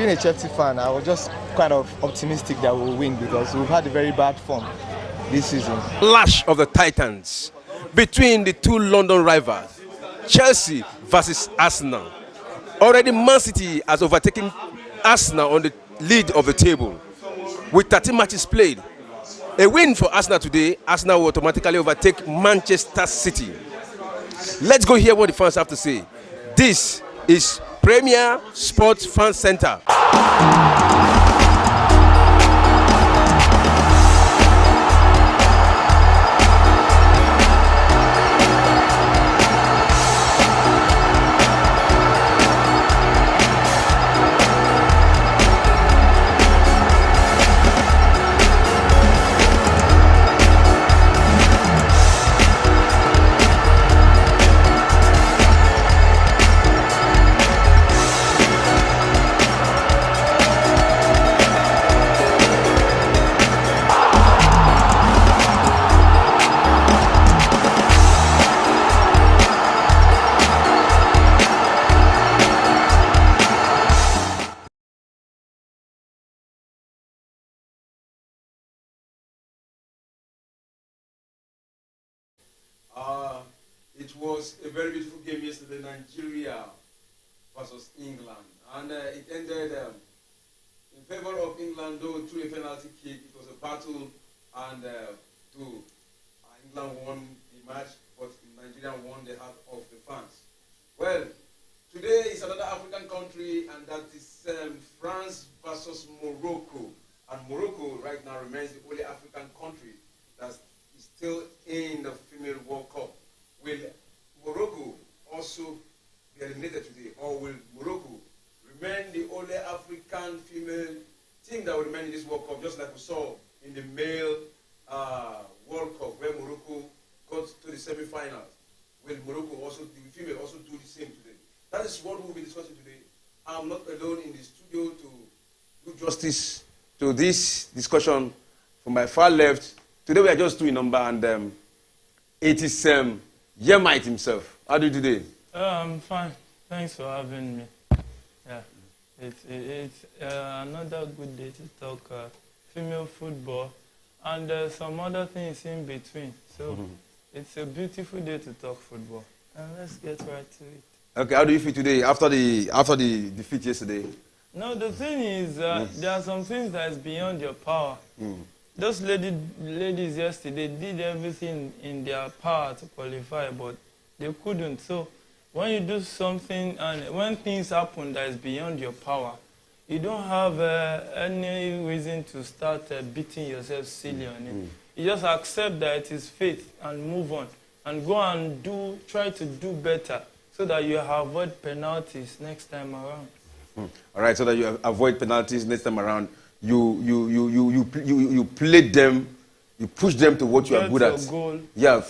being a Chelsea fan, I was just kind of optimistic that we'll win because we've had a very bad form this season. Clash of the Titans between the two London rivals, Chelsea versus Arsenal. Already Man City has overtaken Arsenal on the lead of the table with 13 matches played. A win for Arsenal today, Arsenal will automatically overtake Manchester City. Let's go hear what the fans have to say. This is Premier Sports Fan Center. It was a very beautiful game yesterday, Nigeria versus England. And it ended in favor of England, though through a penalty kick. It was a battle, and England won the match, but Nigeria won the heart of the fans. Well, today is another African country, and that is France versus Morocco. And Morocco right now remains the only African country that is still in the female World Cup. Will Morocco also be eliminated today, or will Morocco remain the only African female team that will remain in this World Cup, just like we saw in the male World Cup, where Morocco got to the semi-finals? Will Morocco also, the female, also do the same today? That is what we will be discussing today. I'm not alone in the studio to do justice to this discussion. From my far left, today we are just two in number, and it is Yemite himself. How do you do today? I'm fine. Thanks for having me. Yeah, it's another good day to talk female football and some other things in between. So it's a beautiful day to talk football. And let's get right to it. Okay, how do you feel today after the defeat yesterday? No, the thing is, there are some things that is beyond your power. Those ladies yesterday did everything in their power to qualify, but they couldn't. So when you do something and when things happen that is beyond your power, you don't have any reason to start beating yourself silly on it. You just accept that it is fate and move on and go and try to do better so that you avoid penalties next time around. All right, so that you avoid penalties next time around. You played them, you push them to what you are good at. Goal, yeah.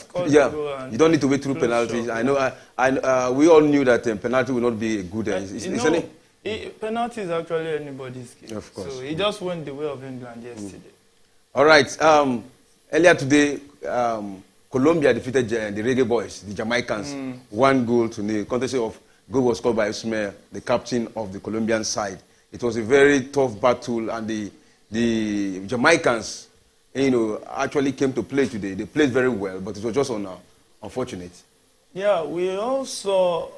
You don't need to wait through penalties. I know. We all knew that penalty will not be a good. Penalty is actually anybody's game. Of course. So he just went the way of England yesterday. All right. Earlier today, Colombia defeated the Reggae Boys, the Jamaicans, 1-0. Contest of goal was scored by Usmer, the captain of the Colombian side. It was a very tough battle, and the Jamaicans, actually came to play today. They played very well, but it was just unfortunate. Yeah, we all saw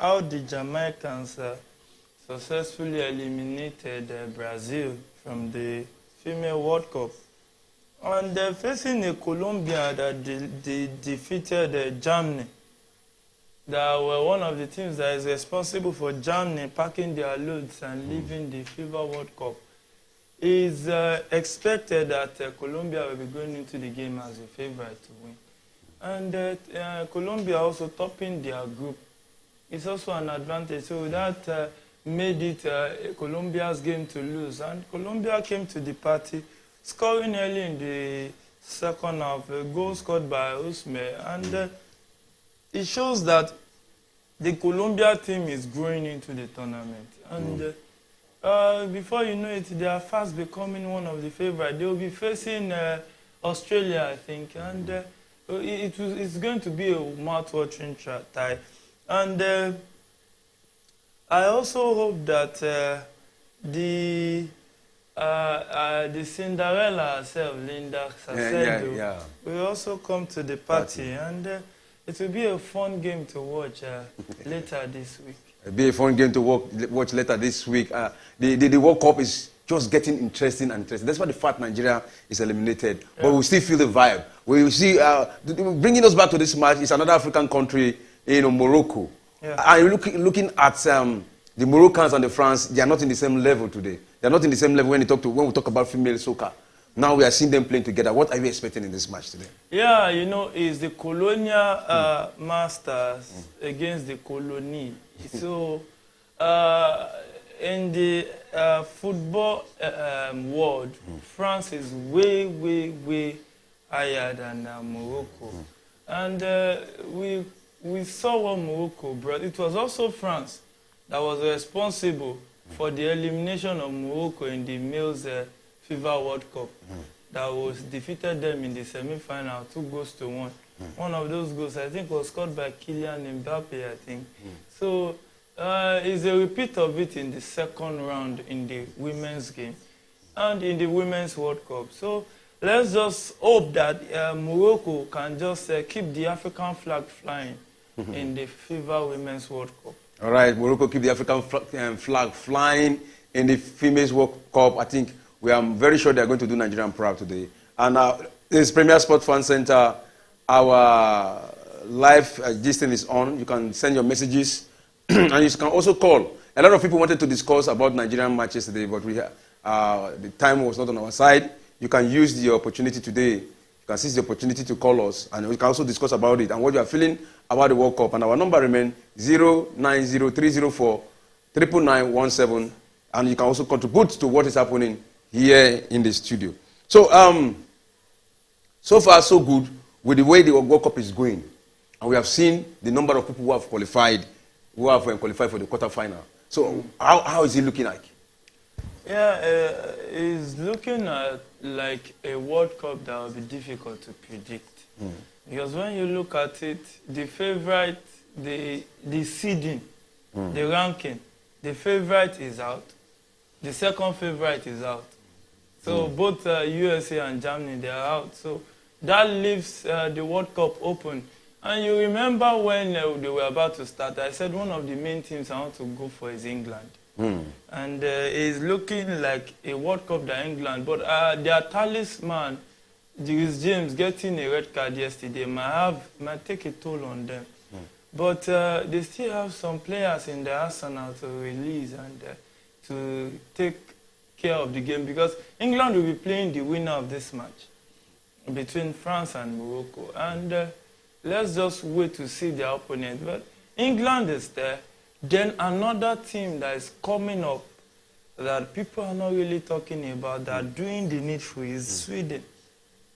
how the Jamaicans successfully eliminated Brazil from the female World Cup. And they're facing a Colombia that they defeated Germany. That were one of the teams that is responsible for Germany packing their loads and leaving the FIFA World Cup. It is expected that Colombia will be going into the game as a favorite to win. And Colombia also topping their group. It's also an advantage. So that made it Colombia's game to lose. And Colombia came to the party, scoring early in the second half, a goal scored by Usme. And it shows that the Colombia team is growing into the tournament. And before you know it, they are fast becoming one of the favorites. They will be facing Australia, I think. And it's going to be a mouth-watering tie. And I also hope that the Cinderella herself, Linda Sacedo, will also come to the party, and it will be a fun game to watch later this week. It'll be a fun game to watch later this week. The World Cup is just getting interesting and interesting. That's why the fact Nigeria is eliminated. Yeah. But we still feel the vibe. We will see, bringing us back to this match is another African country, Morocco. Yeah. And looking at the Moroccans and the France, they are not in the same level today. They are not in the same level when we talk about female soccer. Now we are seeing them playing together. What are you expecting in this match today? Yeah, it's the colonial masters against the colony. So, in the football world, France is way, way, way higher than Morocco. And we saw what Morocco brought. It was also France that was responsible for the elimination of Morocco in the males FIFA World Cup. That was defeated them in the semi-final, 2-1. One of those goals, I think, was scored by Kylian Mbappe, I think. So, it's a repeat of it in the second round in the women's game and in the Women's World Cup. So, let's just hope that Morocco can just keep the African flag flying in the FIFA Women's World Cup. All right, Morocco keep the African flag flying in the Females World Cup. I think we are very sure they are going to do Nigerian proud today. And this Premier Sport Fan Center, our live gisting is on. You can send your messages and you can also call. A lot of people wanted to discuss about Nigerian matches today, but the time was not on our side. You can use the opportunity today. You can seize the opportunity to call us, and we can also discuss about it and what you are feeling about the World Cup. And our number remains 090-304-99917, and you can also contribute to what is happening here in the studio. So, so far so good with the way the World Cup is going, and we have seen the number of people who have qualified for the quarterfinal. So, how is it looking like? Yeah, it's looking like a World Cup that will be difficult to predict. Because when you look at it, the favorite, the seeding, the ranking, the favorite is out. The second favorite is out. So both USA and Germany, they are out. So that leaves the World Cup open. And you remember when they were about to start, I said one of the main teams I want to go for is England. And it's looking like a World Cup that England, but their talisman, James, getting a red card yesterday might take a toll on them. But they still have some players in the arsenal to release and to take care of the game, because England will be playing the winner of this match between France and Morocco. And let's just wait to see their opponent. But England is there. Then another team that is coming up that people are not really talking about, that are doing the needful, is Sweden.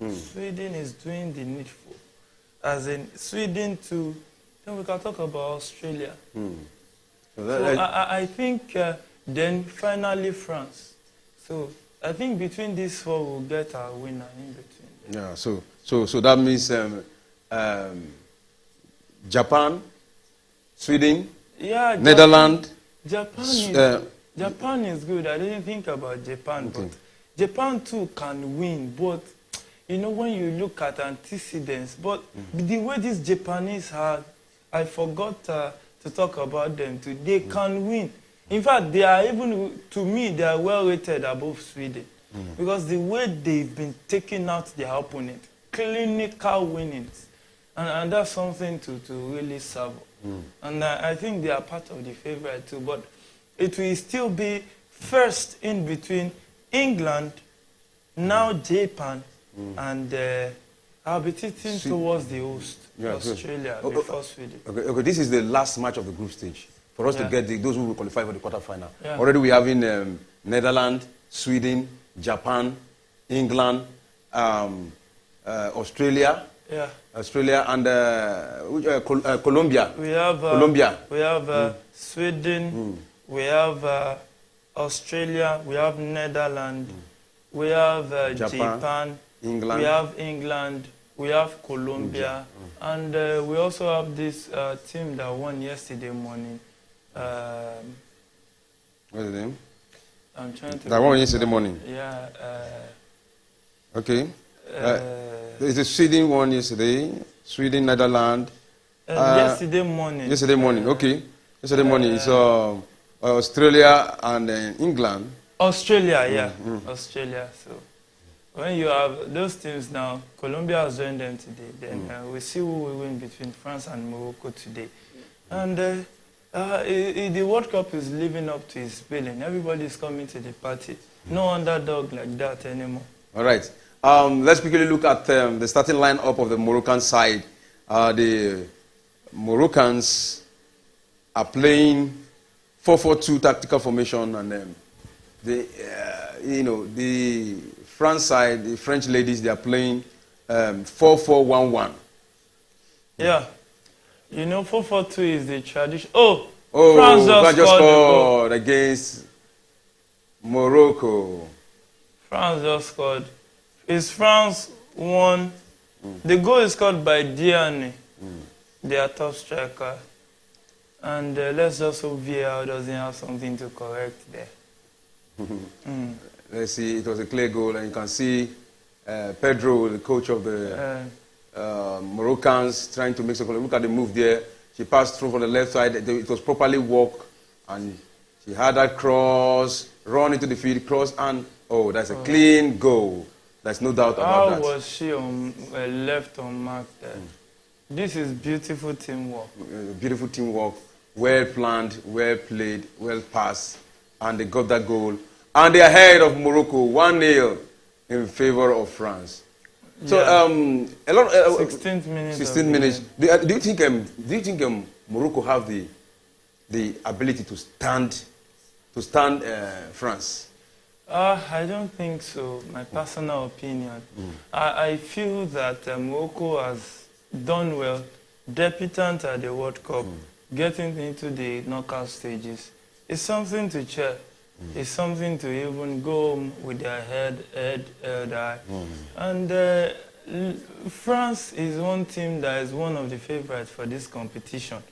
Sweden is doing the needful. As in Sweden too, then we can talk about Australia. So I think then finally France. So I think between these four we'll get our winner in between. Yeah, so that means Japan, Sweden, yeah, Netherlands. Japan is good. I didn't think about Japan, but Japan too can win. But you know, when you look at antecedents, but the way these Japanese are, I forgot to talk about them too. They can win. In fact, they are even, to me, they are well rated above Sweden, because the way they've been taking out their opponent, clinical winnings, and that's something to really serve. And I think they are part of the favorite too, but it will still be first in between England, now Japan, and I'll be tilting towards the host, Australia, before Sweden. Okay, this is the last match of the group stage for us to get those who will qualify for the quarterfinal. Already we have in Netherlands, Sweden, Japan, England, Australia. Australia and Colombia. We have Colombia. We have Sweden. We have Australia. We have Netherlands. We have Japan. England. We have England. We have Colombia. And we also have this team that won yesterday morning. What's the name? I'm trying to. That one yesterday morning. Yeah. Okay. There's a Sweden one yesterday. Sweden, Netherlands. Yesterday morning. Yesterday morning. Okay. Yesterday morning. It's Australia and England. Australia, yeah. Australia. So when you have those teams now, Colombia has joined them today. Then we see who will win between France and Morocco today. And the World Cup is living up to its billing. Everybody is coming to the party. No underdog like that anymore. All right. Let's quickly look at the starting lineup of the Moroccan side. The Moroccans are playing 4-4-2 tactical formation, and the France side, the French ladies, they are playing 4-4-1-1. Yeah. 4-4-2 is the tradition. France just scored against Morocco. France just scored. Is France won? The goal is scored by Diane, their top striker. And let's just hope VAR doesn't have something to correct there. Let's see, it was a clear goal, and you can see Pedro, the coach of the Moroccans, trying to make some. Look at the move there. She passed through from the left side. It was properly walked, and she had that cross, run into the field, cross, and that's a clean goal. There's no doubt about that. How was she left unmarked there? This is beautiful teamwork. Beautiful teamwork. Well planned, well played, well passed, and they got that goal. And they are ahead of Morocco, 1-0 in favor of France. So a lot. 16 minutes. 16 minutes. Do you think Morocco have the ability to stand France? I don't think so. My personal opinion. I feel that Morocco has done well, debutant at the World Cup, getting into the knockout stages. It's something to cheer. It's something to even go home with their head high. And France is one team that is one of the favorites for this competition.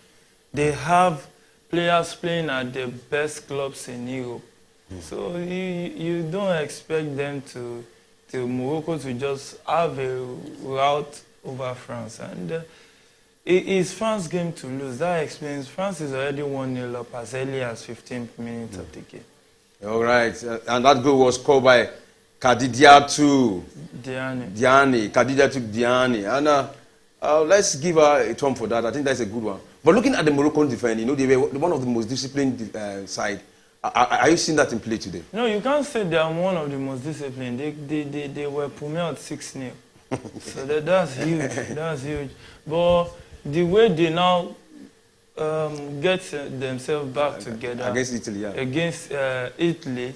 They have players playing at the best clubs in Europe. So you don't expect them to Morocco to just have a rout over France. And it is France's game to lose. That explains France is already 1-0 up as early as 15th minute of the game. All right. And that goal was scored by Kadidiatou Diani. Kadidiatou Diani. And let's give her a thumb for that. I think that's a good one. But looking at the Moroccan defense, they were one of the most disciplined side. Are you seeing that in play today? No, you can't say they are one of the most disciplined. They were premiered 6-0. So that's huge. That's huge. But the way they now get themselves back together against Italy, against Italy,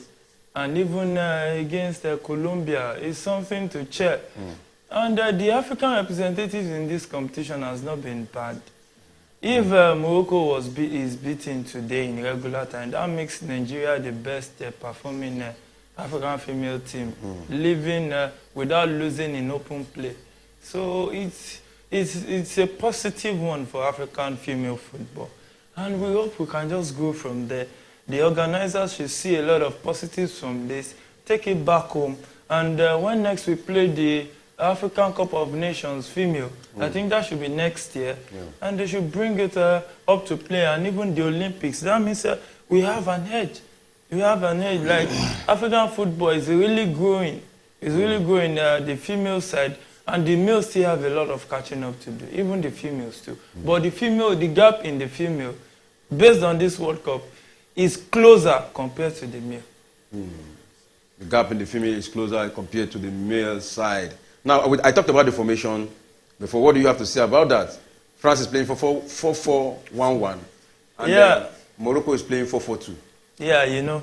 and even against Colombia is something to check. And the African representatives in this competition has not been bad. If Morocco is beaten today in regular time, that makes Nigeria the best performing African female team, living without losing in open play. So it's a positive one for African female football. And we hope we can just go from there. The organizers should see a lot of positives from this, take it back home, and when next we play the African Cup of Nations female, I think that should be next year, and they should bring it up to play, and even the Olympics. That means we have an edge. We have an edge. Like African football is really growing. It's really growing the female side, and the males still have a lot of catching up to do, even the females too. But the gap in the female, based on this World Cup, is closer compared to the male. The gap in the female is closer compared to the male side. Now, I talked about the formation before. What do you have to say about that? France is playing 4-4-1-1. And Morocco is playing 4-4-2. Yeah,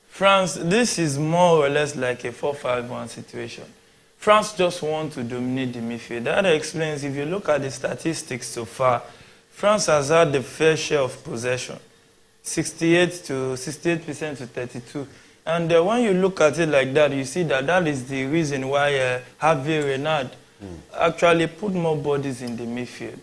France, this is more or less like a 4-5-1 situation. France just want to dominate the midfield. That explains, if you look at the statistics so far, France has had the fair share of possession, 68% to 32%. And when you look at it like that, you see that is the reason why Hervé Renard actually put more bodies in the midfield.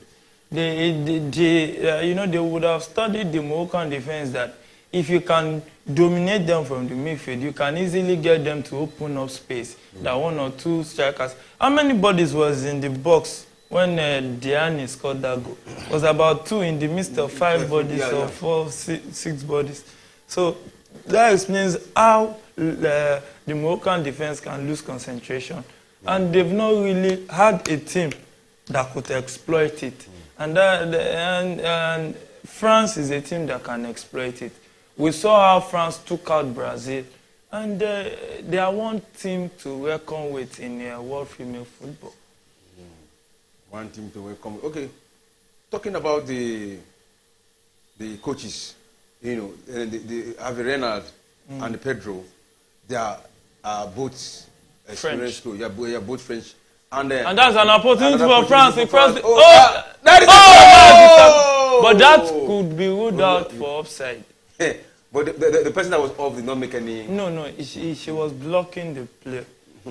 They would have studied the Moroccan defense that if you can dominate them from the midfield, you can easily get them to open up space. That one or two strikers. How many bodies was in the box when Diani scored that goal? It was about 2 in the midst of 5 bodies or 4, 6 bodies. So that explains how the Moroccan defense can lose concentration. And they've not really had a team that could exploit it. And France is a team that can exploit it. We saw how France took out Brazil. And they are one team to reckon with in world female football. One team to welcome. Okay, talking about the coaches, you know, the Avi Renard and the Pedro, they are both experienced. Yeah, both French. And that's an opportunity for France. But that could be ruled out for offside. But the person that was off did not make any. No, she was blocking the play.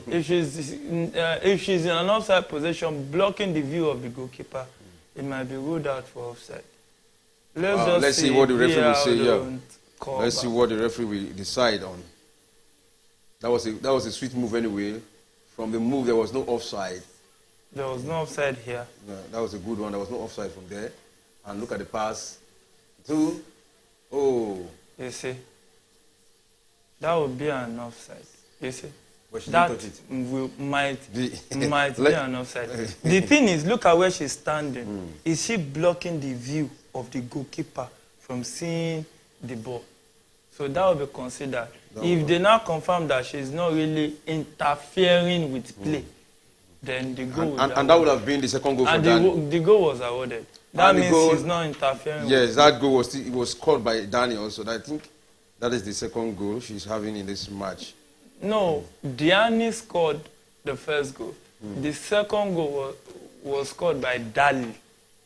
If she's in an offside position, blocking the view of the goalkeeper, it might be ruled out for offside. Let's see what the referee will say. Yeah. Let's see what the referee will decide on. That was a sweet move anyway. From the move, there was no offside. There was no offside here. Yeah, that was a good one. There was no offside from there. And look at the pass. You see, that would be an offside. You see, but she that didn't touch it. might be an offside. The thing is, look at where she's standing. Is she blocking the view of the goalkeeper from seeing the ball? So that will be considered. If they now confirm that she's not really interfering with play, then the goal and that would have been the second goal for Danny. And the goal was awarded. That means she's not interfering. Yes, that goal was scored by Danny also. I think that is the second goal she's having in this match. No, Diani scored the first goal. The second goal was scored by Dali.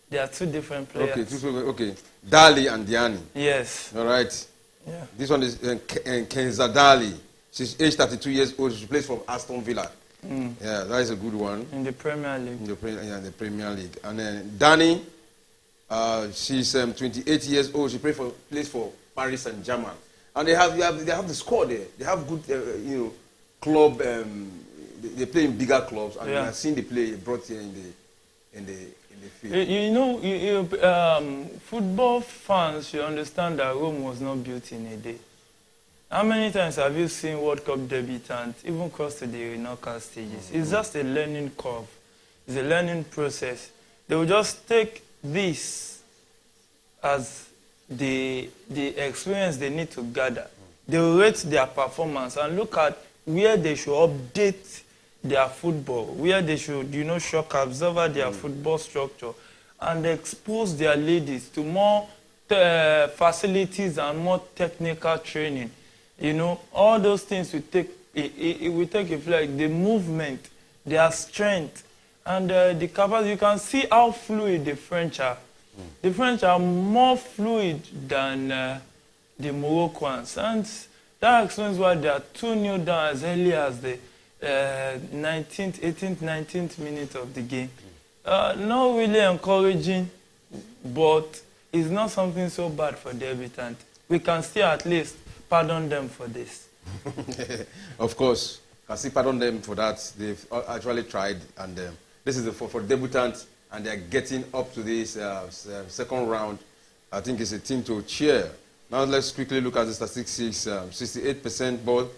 They are 2 different players. Okay. Dali and Diani. Yes. All right. Yeah. This one is Kenza Dali. She's age 32 years old. She plays for Aston Villa. Yeah, that is a good one. In the Premier League. In the Premier League. And then Dani, she's 28 years old. She plays for Paris Saint-Germain. And they have the squad there. They have good, club. They play in bigger clubs, and I've seen the play brought here in the field. Football fans, you understand that Rome was not built in a day. How many times have you seen World Cup debutants even cross to the knockout stages? It's just a learning curve. It's a learning process. They will just take this as the experience they need to gather. They will rate their performance and look at where they should update their football, where they should, shock absorber their football structure and expose their ladies to more facilities and more technical training. All those things will take effect, like the movement, their strength, and the capacity. You can see how fluid the French are. The French are more fluid than the Moroccans, and that explains why they are 2-0 down as early as the 19th, 18th, 19th minute of the game. Not really encouraging, but it's not something so bad for debutant. We can still at least pardon them for this. Of course, I still pardon them for that. They've actually tried, and this is for debutants, and they're getting up to this second round. I think it's a team to cheer. Now let's quickly look at the statistics. 68% ball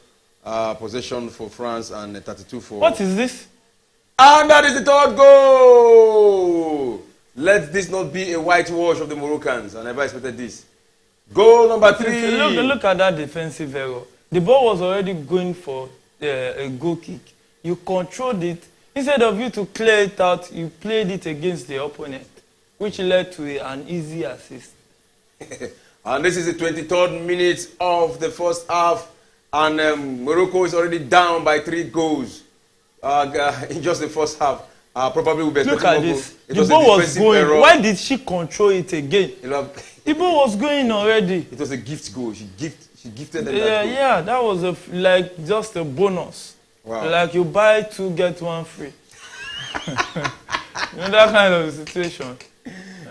possession for France and 32 for... What is this? And that is the 3rd goal! Let this not be a whitewash of the Moroccans. I never expected this. Goal number 3. Look at that defensive error. The ball was already going for a goal kick. You controlled it. Instead of you to clear it out, you played it against the opponent, which led to an easy assist. And this is the 23rd minute of the first half. And Morocco is already down by 3 goals in just the first half. Probably will be. Look at this. The ball was going. Error. Why did she control it again? The ball was going already. It was a gift goal. She gifted them that goal. Yeah, that was like just a bonus. Wow. Like you buy 2 get 1 free. That kind of situation.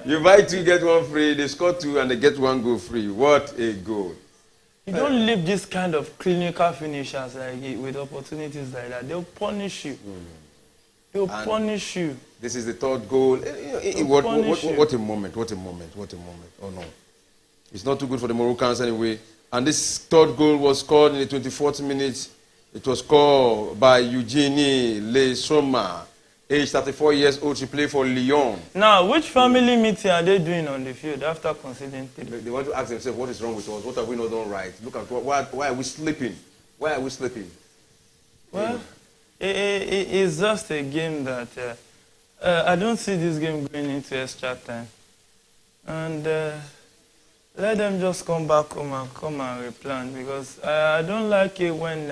You buy 2 get 1 free. They score 2 and they get 1 goal free. What a goal! You don't leave this kind of clinical finishers like with opportunities like that. They'll punish you. They'll punish you. This is the third goal. What a moment, what a moment, what a moment. Oh no. It's not too good for the Moroccans anyway. And this third goal was scored in the 24th minute. It was scored by Eugenie Le Soma, age 34 years old. She played for Lyon. Now, which family meeting are they doing on the field after conceding 3? They want to ask themselves, what is wrong with us? What have we not done right? Look at why are we sleeping? Why are we sleeping? Well, it's just a game that I don't see this game going into extra time. And let them just come back home and come and replan, because I don't like it when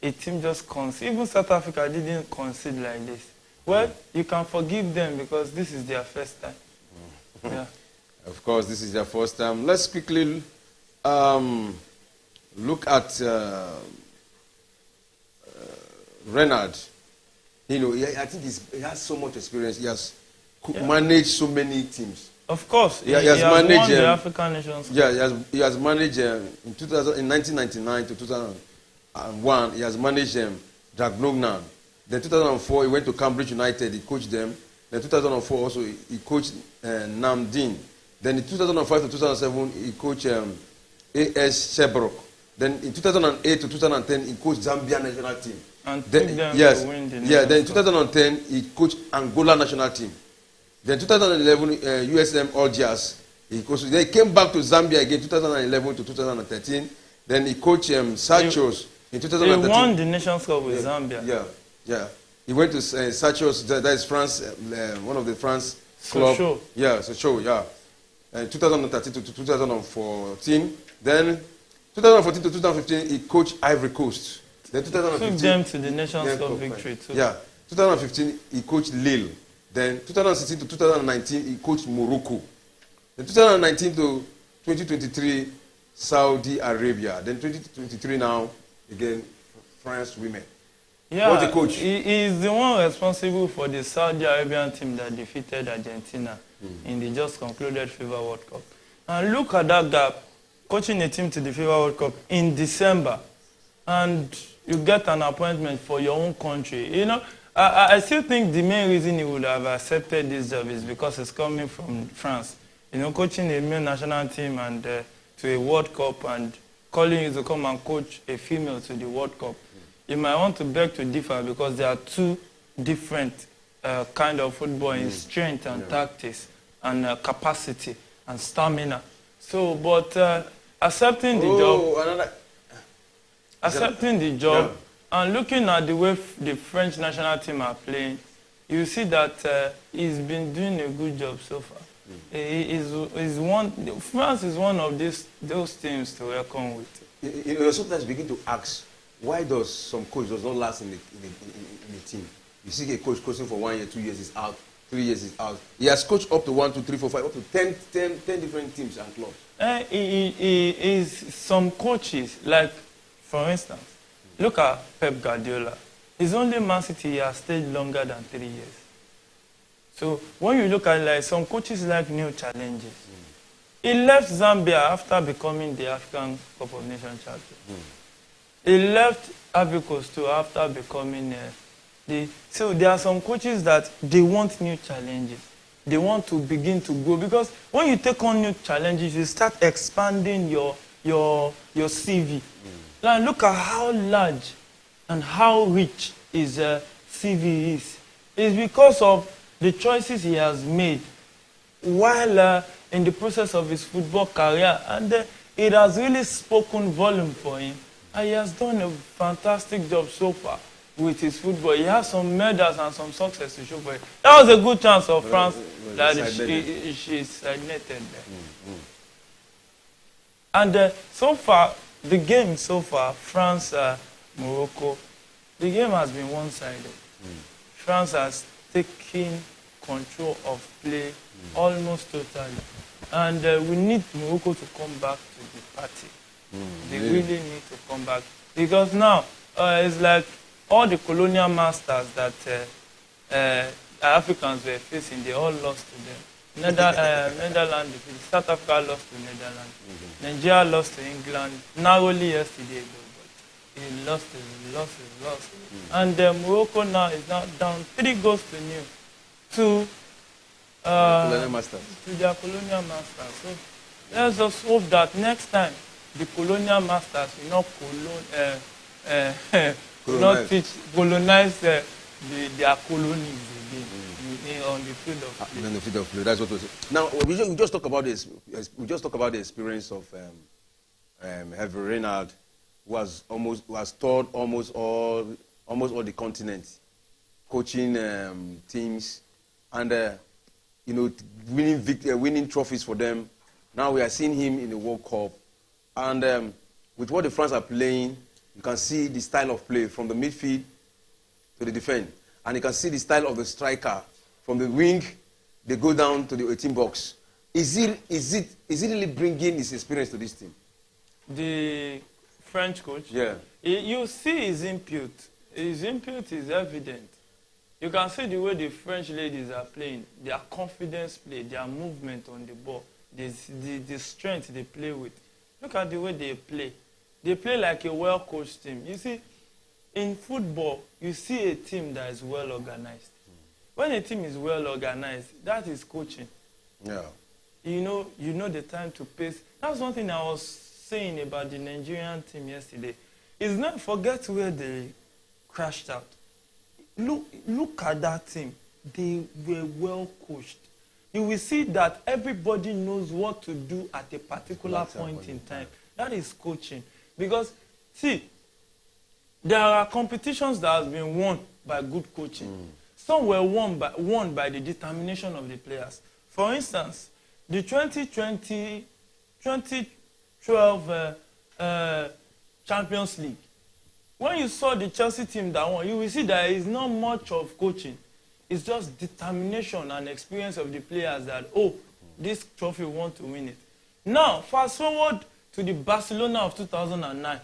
a team just concedes. Even South Africa didn't concede like this. Well, you can forgive them because this is their first time. Yeah. Of course, this is their first time. Let's quickly look at Renard. You know, I think he has so much experience. He has managed so many teams. Of course, he has managed won the African Nations Cup. Yeah, he has managed in 1999 to 2001. He has managed Dragnognan. Then 2004, he went to Cambridge United. He coached them. Then 2004 also he coached Namdin. Then in 2005 to 2007 he coached AS Sherbrooke. Then in 2008 to 2010 he coached Zambia national team. And took them to win the Then in 2010 he coached Angola national team. Then 2011 USM Algiers. Then he came back to Zambia again 2011 to 2013. Then he coached Sachos in 2013. He won the Nations Cup with Zambia. Yeah. He went to Sachos, that is France, one of the France club. Sochaux. Yeah, Sochaux, yeah. 2013 to 2014. Then 2014 to 2015 he coached Ivory Coast. Then 2015 took them to the Nations Cup victory too. Yeah. 2015 he coached Lille. Then 2016 to 2019 he coached Morocco. Then 2019 to 2023 Saudi Arabia. Then 2023 now again France women. Yeah, what's the coach? He is the one responsible for the Saudi Arabian team that defeated Argentina in the just concluded FIFA World Cup. And look at that gap, coaching a team to the FIFA World Cup in December, and you get an appointment for your own country. You know, I still think the main reason he would have accepted this job is because it's coming from France. You know, coaching a male national team and to a World Cup and calling you to come and coach a female to the World Cup. You might want to beg to differ because there are two different kind of football in strength and tactics and capacity and stamina. So, but accepting the job, and looking at the way the French national team are playing, you see that he's been doing a good job so far. France is one of those teams to reckon with. You sometimes begin to ask, why does some coach does not last in the team? You see a coach coaching for 1 year, 2 years is out, 3 years is out. He has coached up to 1, 2, 3, 4, 5, up to 10 different teams and clubs. Some coaches, like for instance, look at Pep Guardiola. His only Man City, he has stayed longer than 3 years. So when you look at like some coaches like new challenges, he left Zambia after becoming the African Cup of Nations champion. He left Ivory Coast too after becoming so there are some coaches that they want new challenges. They want to begin to grow, because when you take on new challenges, you start expanding your CV. Now look at how large and how rich his CV is. It's because of the choices he has made while in the process of his football career, and it has really spoken volume for him. And he has done a fantastic job so far with his football. He has some medals and some success to show for it. That was a good chance for France that she stagnated there. And so far, the game so far, France, Morocco, the game has been one-sided. France has taken control of play almost totally. And we need Morocco to come back to the party. They really need to come back. Because now, it's like all the colonial masters that Africans were facing, they all lost to them. Netherlands defeated. South Africa lost to Netherlands. Nigeria lost to England narrowly yesterday, though, but he lost. And Morocco now is now down 3-0 to Colonial Masters. to their colonial masters. So let's just hope that next time the colonial masters will not colonize their colonies again on the field of play. On the field of play. That's what we say. Now we just talk about this. We just talk about the experience of Hervé Renard, who has toured almost all the continents, coaching teams, and winning trophies for them. Now we are seeing him in the World Cup, and with what the France are playing, you can see the style of play from the midfield to the defense, and you can see the style of the striker from the wing. They go down to the 18 box. Is it really bringing his experience to this team? The French coach. Yeah. You see his input. His input is evident. You can see the way the French ladies are playing, their confidence play, their movement on the ball, the strength they play with. Look at the way they play. They play like a well-coached team. You see, in football, you see a team that is well-organized. When a team is well-organized, that is coaching. Yeah. You know the time to pace. That's one thing I was saying about the Nigerian team yesterday. It's not forget where they crashed out. Look at that team. They were well coached. You will see that everybody knows what to do at a particular point in time. That is coaching. Because, see, there are competitions that have been won by good coaching. Some were won by the determination of the players. For instance, the 2012 Champions League. When you saw the Chelsea team that won, you will see that it's not much of coaching. It's just determination and experience of the players that, this trophy, we want to win it. Now, fast forward to the Barcelona of 2009.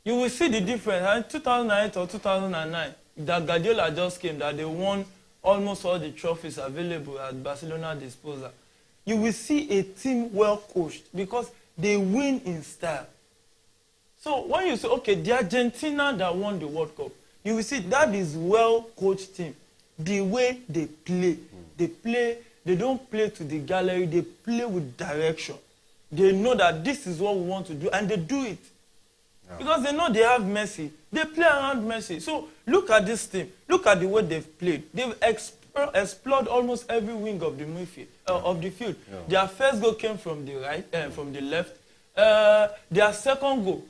You will see the difference. In 2008 or 2009, that Guardiola just came, that they won almost all the trophies available at Barcelona disposal. You will see a team well coached because they win in style. So when you say, okay, the Argentina that won the World Cup, you will see that is well-coached team. The way they play, they don't play to the gallery, they play with direction. They know that this is what we want to do, and they do it. Yeah. Because they know they have Messi. They play around Messi. So look at this team. Look at the way they've played. They've explored almost every wing of the midfield, of the field. Yeah. Their first goal came from the right, from the left. Their second goal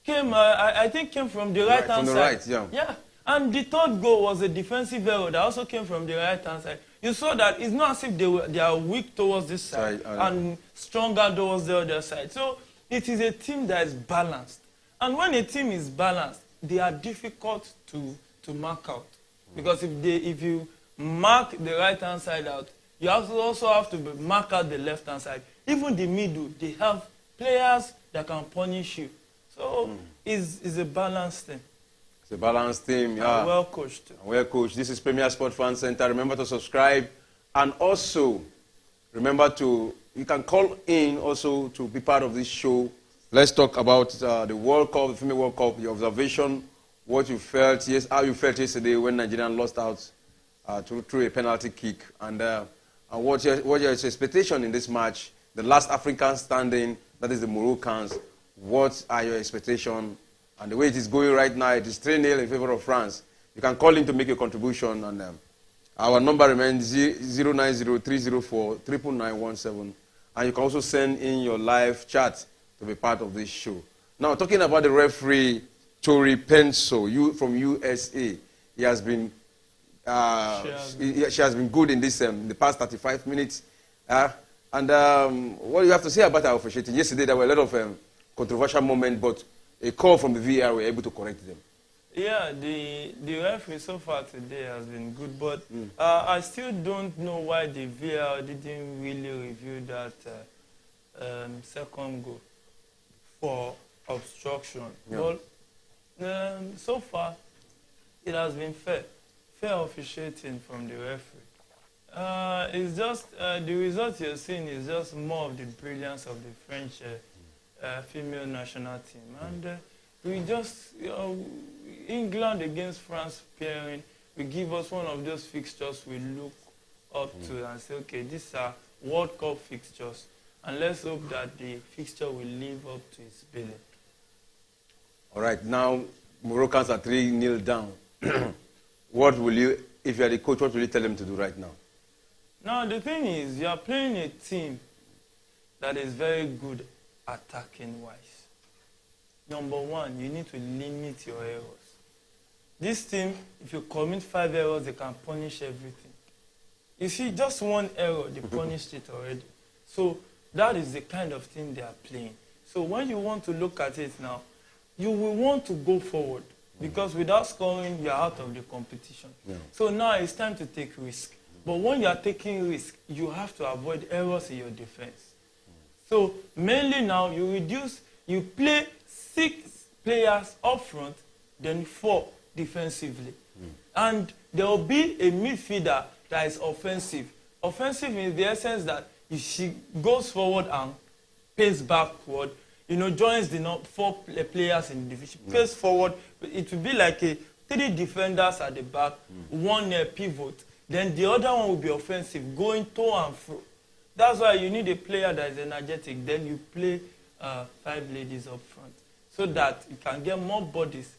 came, I think, came from the right-hand side. Right, yeah. Yeah. And the third goal was a defensive error that also came from the right-hand side. You saw that it's not as if they are weak towards this side and stronger towards the other side. So it is a team that is balanced. And when a team is balanced, they are difficult to mark out. Because if you mark the right-hand side out, you also have to mark out the left-hand side. Even the middle, they have players that can punish you. So it's a balanced team. It's a balanced team, yeah. And well coached. Well coached. This is Premier Sport Fan Center. Remember to subscribe. And also, remember you can call in also to be part of this show. Let's talk about the World Cup, the FIFA World Cup, your observation, what you felt, how you felt yesterday when Nigeria lost out through a penalty kick. And what's your expectation in this match? The last African standing, that is the Moroccans. What are your expectations? And the way it is going right now, it is 3-0 in favor of France. You can call in to make a contribution. And our number remains 090-304-99917. And you can also send in your live chat to be part of this show. Now, talking about the referee, Tori Penso, from USA. He has been, she has been good in this in the past 35 minutes. And what do you have to say about our officiating? Yesterday, there were a lot of controversial moments, but a call from the VAR were able to correct them. Yeah, the referee so far today has been good, but I still don't know why the VAR didn't really review that second goal for obstruction. Yeah. But so far, it has been fair officiating from the referee. it's just the result you're seeing is just more of the brilliance of the French female national team. And we just, England against France pairing, will give us one of those fixtures we look up to and say, okay, these are World Cup fixtures. And let's hope that the fixture will live up to its billing. All right, now Moroccans are 3-0 down. What will you, if you are the coach, what will you tell them to do right now? Now, the thing is, you are playing a team that is very good attacking-wise. Number one, you need to limit your errors. This team, if you commit 5 errors, they can punish everything. You see, just one error, they punished it already. So that is the kind of thing they are playing. So when you want to look at it now, you will want to go forward because without scoring, you're out of the competition. Yeah. So now it's time to take risk. But when you are taking risk, you have to avoid errors in your defense. So mainly now, you play 6 players up front, then 4 defensively. And there will be a midfielder that is offensive. Offensive in the essence that she goes forward and pays backward, joins the 4 players in the division. Pays forward, it will be like 3 defenders at the back, 1 pivot. Then the other one will be offensive, going to and fro. That's why you need a player that is energetic. Then you play 5 ladies up front so that you can get more bodies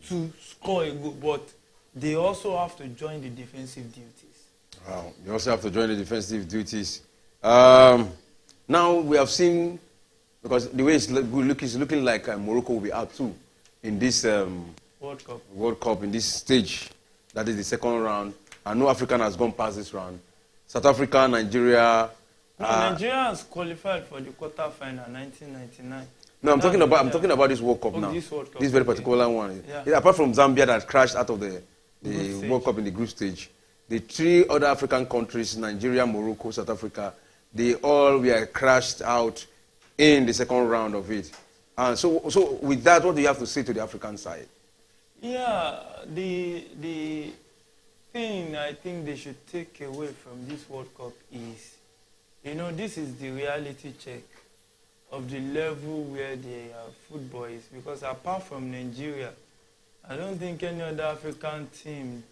to score a goal. But they also have to join the defensive duties. Wow, they also have to join the defensive duties. Now we have seen, because the way it's looking like Morocco will be out too in this World Cup in this stage. That is the second round. And no African has gone past this round. South Africa, Nigeria. Nigeria has qualified for the quarter-final 1999. No, I'm talking about this World Cup now. This very particular one. Yeah, apart from Zambia that crashed out of the World Cup in the group stage, the 3 other African countries, Nigeria, Morocco, South Africa, they all were crashed out in the second round of it. And so with that, what do you have to say to the African side? Yeah, the thing I think they should take away from this World Cup is, this is the reality check of the level where the football is. Because apart from Nigeria, I don't think any other African team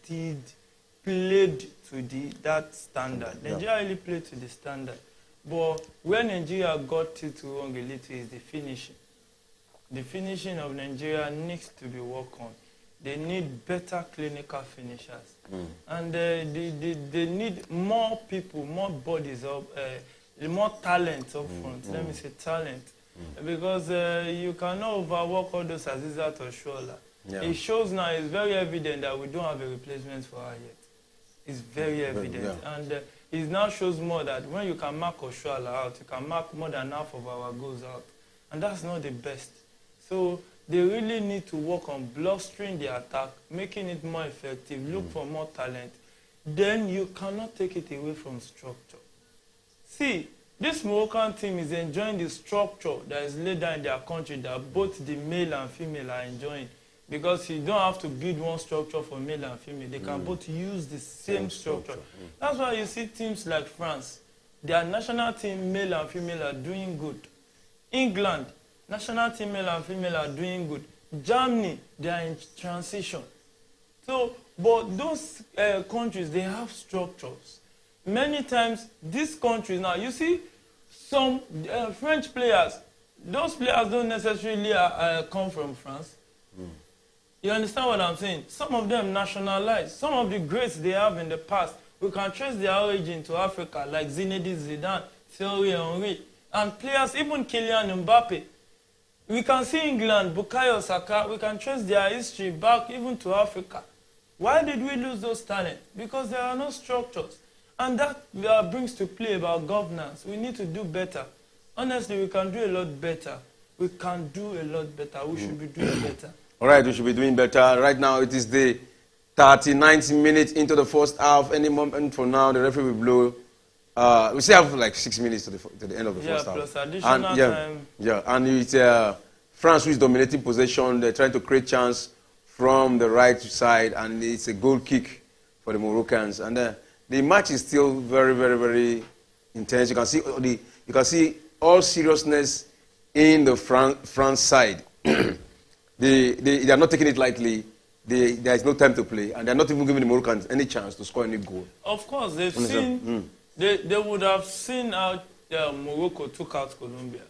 played to that standard. Nigeria really played to the standard. But where Nigeria got it wrong a little is the finishing. The finishing of Nigeria needs to be worked on. They need better clinical finishers. And they need more people, more bodies, more talent up front. Let me say talent. Because you cannot overwork all those Azizat or Shola. Yeah. It shows now, it's very evident that we don't have a replacement for her yet. It's very evident. Yeah. And it now shows more that when you can mark Oshuala out, you can mark more than half of our goals out. And that's not the best. So they really need to work on blustering the attack, making it more effective, look for more talent. Then you cannot take it away from structure. See, this Moroccan team is enjoying the structure that is laid down in their country that both the male and female are enjoying. Because you don't have to build one structure for male and female. They can both use the same structure. That's why you see teams like France. Their national team, male and female, are doing good. England, national team, male and female, are doing good. Germany, they are in transition. So, but those countries, they have structures. Many times, these countries, now you see some French players, those players don't necessarily come from France. You understand what I'm saying? Some of them nationalized. Some of the greats they have in the past, we can trace their origin to Africa, like Zinedine Zidane, Thierry Henry, and players, even Kylian Mbappe. We can see England, Bukayo Saka, we can trace their history back even to Africa. Why did we lose those talents? Because there are no structures. And that brings to play about governance. We need to do better. Honestly, we can do a lot better. We can do a lot better. We should be doing better. All right, we should be doing better. Right now, it is the 39th minute into the first half. Any moment from now, the referee will blow. We still have like 6 minutes to the end of the first half. Yeah, plus additional time. Yeah, and it's France who is dominating possession. They're trying to create chance from the right side, and it's a goal kick for the Moroccans. And the match is still very, very, very intense. You can see all seriousness in the France side. they are not taking it lightly. There is no time to play, and they are not even giving the Moroccans any chance to score any goal. Of course, they've seen. They would have seen how Morocco took out Colombia.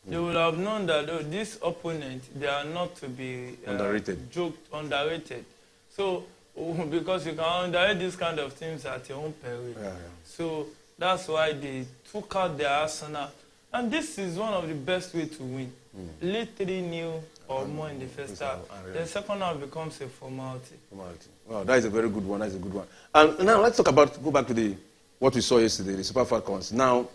They would have known that this opponent, they are not to be underrated. So, because you can underrate these kind of teams at your own peril. Yeah. So that's why they took out their arsenal. And this is one of the best ways to win. Lead 3-0 or more in the first half. The second half becomes a formality. Wow, that is a very good one. That's a good one. And now let's go back to what we saw yesterday, the Super Falcons. Now,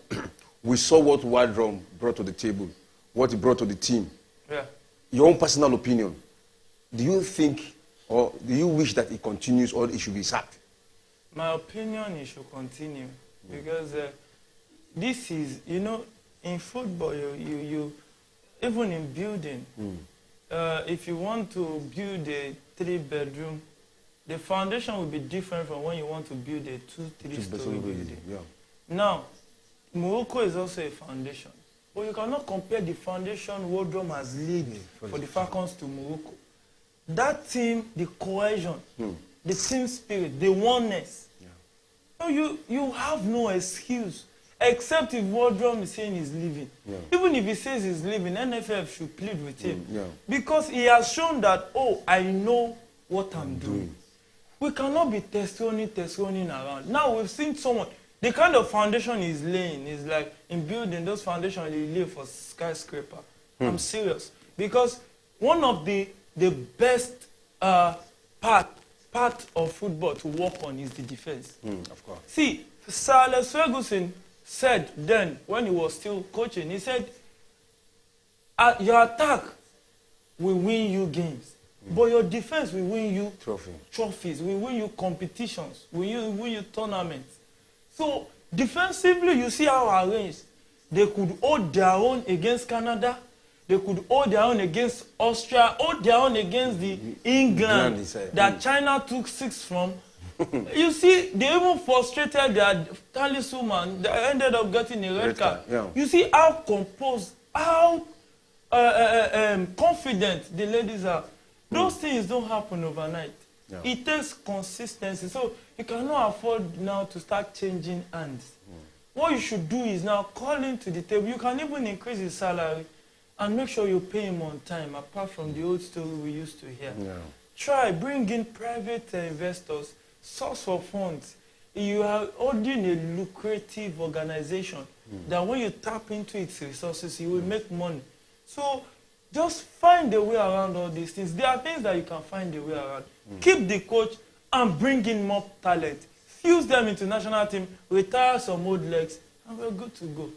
we saw what Wardrum brought to the table, what he brought to the team. Yeah. Your own personal opinion, do you think or do you wish that it continues or it should be sacked? My opinion, it should continue. Because this is, in football, you even in building, if you want to build a 3-bedroom, the foundation will be different from when you want to build a 2-3-story building. Yeah. Now, Morocco is also a foundation. But you cannot compare the foundation Wardrum has laid for the Falcons to Morocco. That team, the cohesion, the team spirit, the oneness. Yeah. So you have no excuse, except if Wardrum is saying he's leaving. Yeah. Even if he says he's leaving, NFF should plead with him. Yeah. Because he has shown that, I know what I'm doing. We cannot be testoning around. Now we've seen someone, the kind of foundation he's laying is like in building those foundations you lay for skyscraper. I'm serious. Because one of the best part of football to work on is the defense. Of course. See, Sir Alex Ferguson said then, when he was still coaching, he said, your attack will win you games. But your defense will win you trophies, will win you competitions, will win you tournaments. So defensively, you see how arranged. They could hold their own against Canada. They could hold their own against Austria, hold their own against the England that China took 6 from. You see, they even frustrated their talisman. They ended up getting a red card. Yeah. You see how composed, how confident the ladies are. Those things don't happen overnight. Yeah. It takes consistency. So you cannot afford now to start changing hands. What you should do is now call him to the table. You can even increase his salary and make sure you pay him on time, apart from the old story we used to hear. Yeah. Try, bring in private investors, source of funds. You are holding a lucrative organization that when you tap into its resources, you will make money. So just find a way around all these things. There are things that you can find a way around. Keep the coach and bring in more talent. Fuse them into national team, retire some old legs, and we're good to go.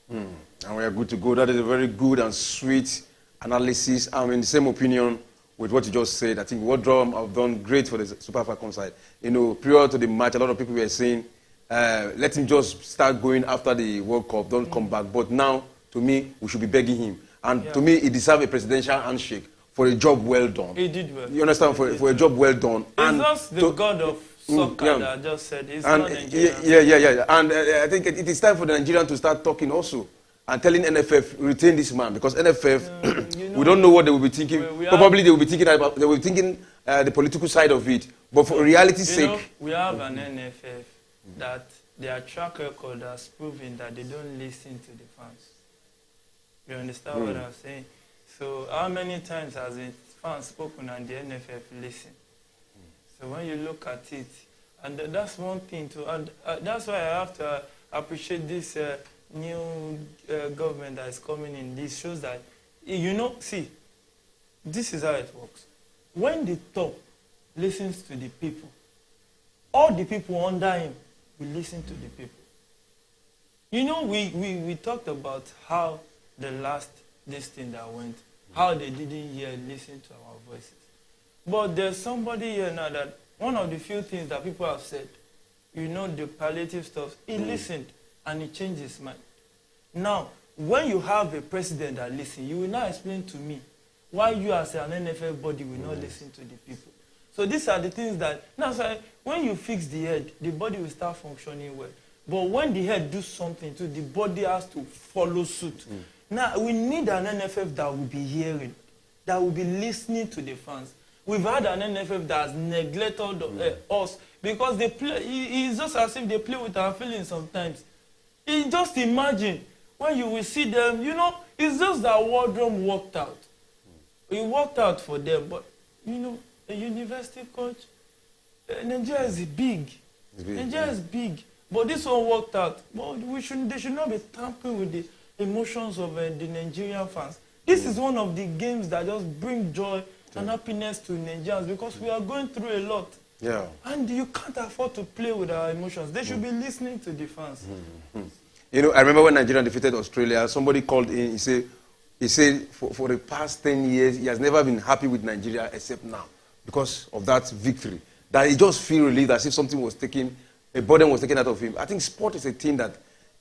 And we are good to go. That is a very good and sweet analysis. I'm in the same opinion with what you just said. I think Wardrum have done great for the Super Falcons side. Prior to the match, a lot of people were saying, let him just start going after the World Cup, don't come back. But now, to me, we should be begging him. And to me, he deserves a presidential handshake for a job well done. He did well. You understand? For a job well done. It's just the god of soccer that I just said. It's not Nigerian. Yeah. And I think it is time for the Nigerian to start talking also and telling NFF, retain this man. Because NFF, we don't know what they will be thinking. Probably they will be thinking about, the political side of it. But for reality's sake. We have an NFF that their track record has proven that they don't listen to the fans. You understand what I'm saying? So how many times has the fans spoken and the NFF listened? So when you look at it, and that's one thing too, and that's why I have to appreciate this new government that is coming in. This shows that, see, this is how it works. When the top listens to the people, all the people under him will listen to the people. We talked about how the last thing that went, how they didn't listen to our voices. But there's somebody here now that one of the few things that people have said, the palliative stuff, he listened and he changed his mind. Now, when you have a president that listens, you will now explain to me why you as an NFF body will not listen to the people. So these are the things that, now so when you fix the head, the body will start functioning well. But when the head does something too, the body has to follow suit. Now, we need an NFF that will be hearing, that will be listening to the fans. We've had an NFF that has neglected us because they play, it's just as if they play with our feelings sometimes. Just imagine when you will see them, you know, it's just that Wardrum worked out. It worked out for them, but, you know, a university coach, Nigeria is big. Nigeria is big. But this one worked out. But they should not be tampering with the emotions of the Nigerian fans. This is one of the games that just bring joy and happiness to Nigerians because we are going through a lot. Yeah. And you can't afford to play with our emotions. They should be listening to the fans. You know, I remember when Nigeria defeated Australia, somebody called in, he said for the past 10 years, he has never been happy with Nigeria except now because of that victory. That he just feels relieved as if something was taken, a burden was taken out of him. I think sport is a thing that,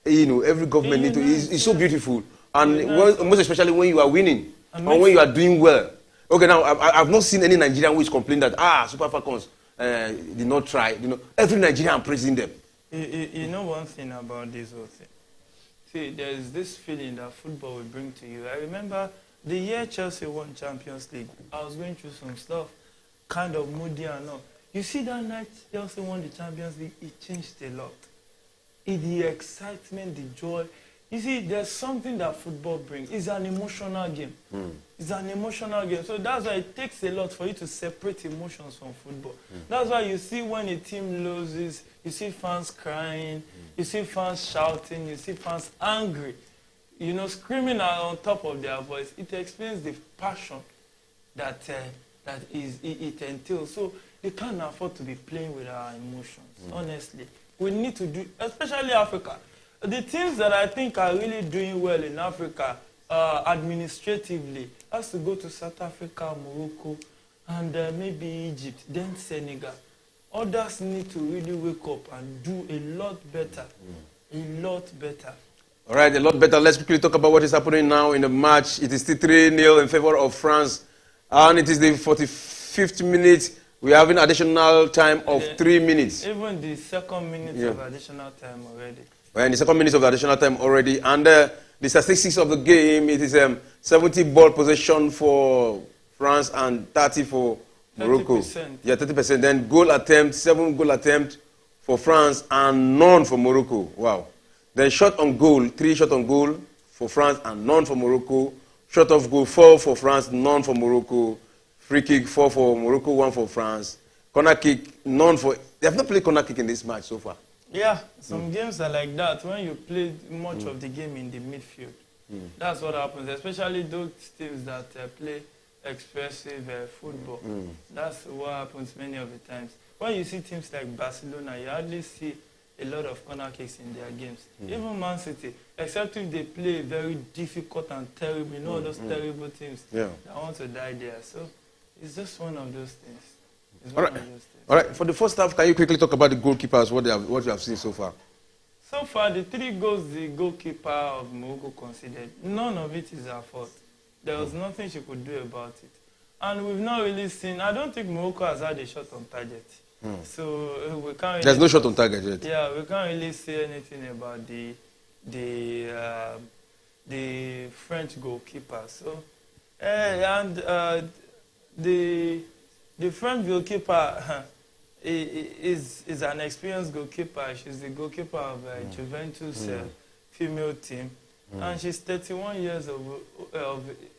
you know, every government needs to, it's so beautiful. And most especially when you are winning or when you are doing well. Okay, now, I've not seen any Nigerian who is complaining that, Super Falcons did not try. You know, every Nigerian praising them. You know one thing about this whole thing? See, there is this feeling that football will bring to you. I remember the year Chelsea won Champions League, I was going through some stuff, kind of moody and all. You see that night Chelsea won the Champions League, it changed a lot. The excitement, the joy. You see, there's something that football brings. It's an emotional game. It's an emotional game. So that's why it takes a lot for you to separate emotions from football. That's why you see when a team loses, you see fans crying, you see fans shouting, you see fans angry, you know, screaming on top of their voice. It explains the passion that it entails. So they can't afford to be playing with our emotions, honestly. We need to do, especially Africa. The teams that I think are really doing well in Africa administratively has to go to South Africa, Morocco, and maybe Egypt, then Senegal. Others need to really wake up and do a lot better. A lot better. All right, a lot better. Let's quickly talk about what is happening now in the match. It is still 3-0 in favor of France. And it is the 45th minute. We are having additional time of 3 minutes. Even the second minute of additional time already. We're in the second minute of the additional time already. And the statistics of the game, it is 70 ball possession for France and 30 for Morocco. 30%. Yeah, 30%. Then goal attempt, 7 goal attempt for France and none for Morocco. Wow. Then shot on goal, 3 shot on goal for France and none for Morocco. Shot off goal, 4 for France, none for Morocco. Free kick, 4 for Morocco, 1 for France. Corner kick, none for... They have not played corner kick in this match so far. Yeah, some games are like that. When you play much of the game in the midfield, that's what happens, especially those teams that play expressive football. That's what happens many of the times. When you see teams like Barcelona, you hardly see a lot of corner kicks in their games. Even Man City, except if they play very difficult and terrible, you know, those terrible teams that want to die there. So it's just one of those things. It's one of those things. All right, for the first half, can you quickly talk about the goalkeepers, what you have seen so far? So far, the 3 goals the goalkeeper of Morocco conceded, none of it is her fault. There was nothing she could do about it. And we've not really seen, I don't think Morocco has had a shot on target. So we can't really... There's no shot on target yet. Yeah, we can't really say anything about the French goalkeeper. So, the French goalkeeper is an experienced goalkeeper. She's the goalkeeper of Juventus female team. And she's 31 years of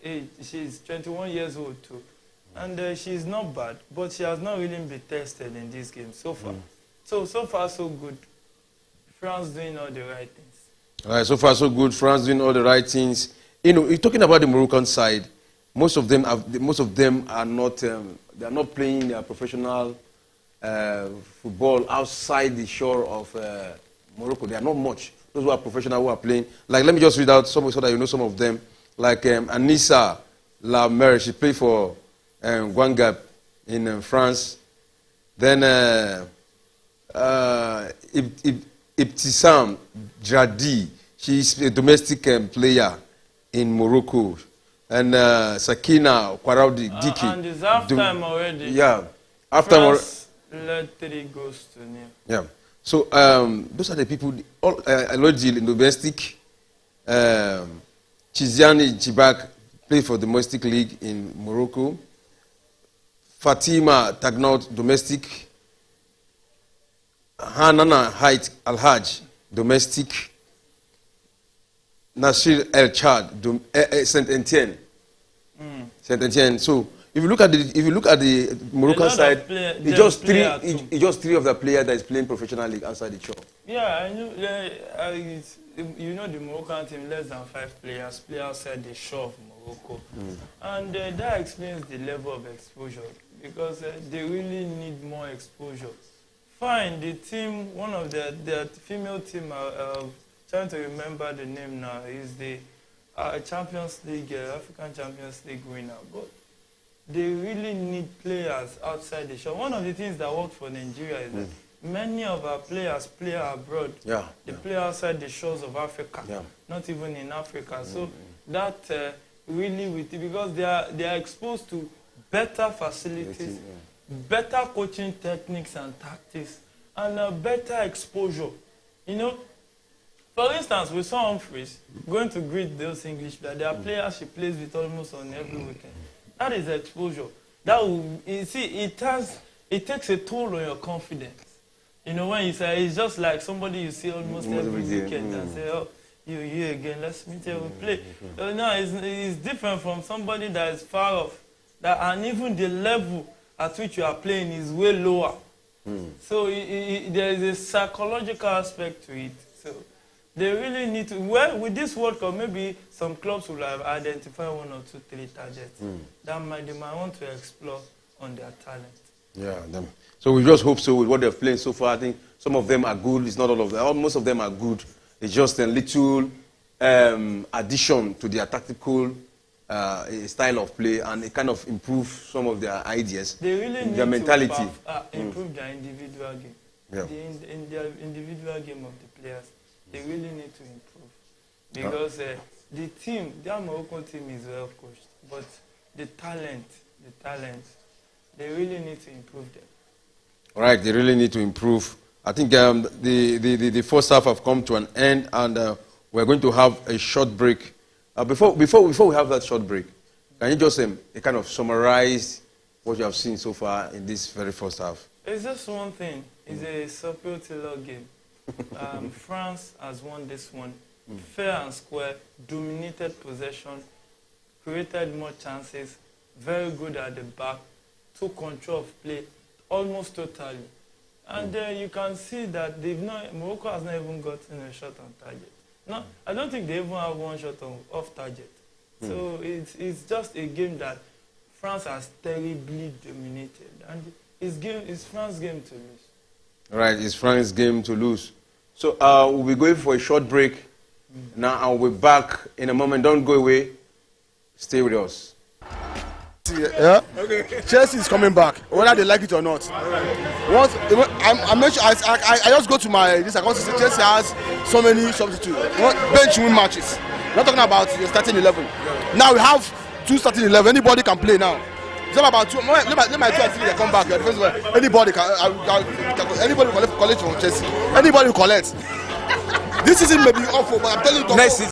age. She's 21 years old too. And she's not bad, but she has not really been tested in this game so far. So far, so good. France doing all the right things. All right, so far, so good. France doing all the right things. You know, you're talking about the Moroccan side. Most of them are not. They are not playing their professional football outside the shore of Morocco. They are not much. Those who are professional who are playing. Like, let me just read out some so that you know some of them. Like Anissa Lamer, she played for Guangab in France. Then Ibtisam Jadi, she's a domestic player in Morocco. And Sakina Kwaraudi Diki. And it's half time already. Yeah. After France led 3 goals to nil. Yeah. So those are the people. All Alodji, domestic. Chiziani Jibak played for the domestic league in Morocco. Fatima Tagnaut, domestic. Hanana Hait Al-Haj, domestic. Nasir El Chad, Saint-Etienne. Saint-Etienne. So if you look at the Moroccan side, it's just three of the players that is playing professional league outside the shop. Yeah, I know. You know the Moroccan team, less than 5 players play outside the shore of Morocco, and that explains the level of exposure because they really need more exposure. Fine, the team, one of the female team, trying to remember the name now, is the Champions League, African Champions League winner. But they really need players outside the shore. One of the things that worked for Nigeria is that many of our players play abroad. Yeah. They play outside the shores of Africa, not even in Africa. So that really, because they are exposed to better facilities, better coaching techniques and tactics, and better exposure. You know, for instance, we saw Humphreys going to greet those English players. There are players she plays with almost on every weekend. That is exposure. That will, you see, it takes a toll on your confidence. You know, when you say it's just like somebody you see almost every weekend and say, oh, you again, let's meet here, we play. No, it's different from somebody that is far off. And even the level at which you are playing is way lower. So there is a psychological aspect to it. So they really need to, well, with this World Cup, maybe some clubs will have identified 1 or 2, 3 targets that they might want to explore on their talent. Yeah, so we just hope so with what they've played so far. I think some of them are good. It's not all of them. Most of them are good. It's just a little addition to their tactical style of play, and it kind of improve some of their ideas. They really need their mentality. To improve their individual game. Yeah. In their individual game of the players, they really need to improve. Because the team, their Moroccan team is well coached, but the talent, they really need to improve them. All right, they really need to improve. I think the first half have come to an end, and we're going to have a short break. Before we have that short break, can you just kind of summarize what you have seen so far in this very first half? It's just one thing. It's a superior game. France has won this one. Fair and square, dominated possession, created more chances, very good at the back, took control of play almost totally. And you can see that Morocco has not even gotten a shot on target. No, I don't think they even have one shot off target. So it's just a game that France has terribly dominated. And it's France's game to lose. All right, it's France's game to lose. So we'll be going for a short break. Now I'll be back in a moment. Don't go away. Stay with us. Yeah. Okay. Chelsea is coming back, whether they like it or not. Once I just go to my this. I want to say Chelsea has so many substitutes. Bench win matches. Not talking about the starting 11. Now we have 2 starting 11. Anybody can play now. It's not about 2. Let my 2 and 3 they come back. Anybody can. Anybody will collect from Chelsea. Anybody will collect. This season may be awful, but I'm telling you. Next season.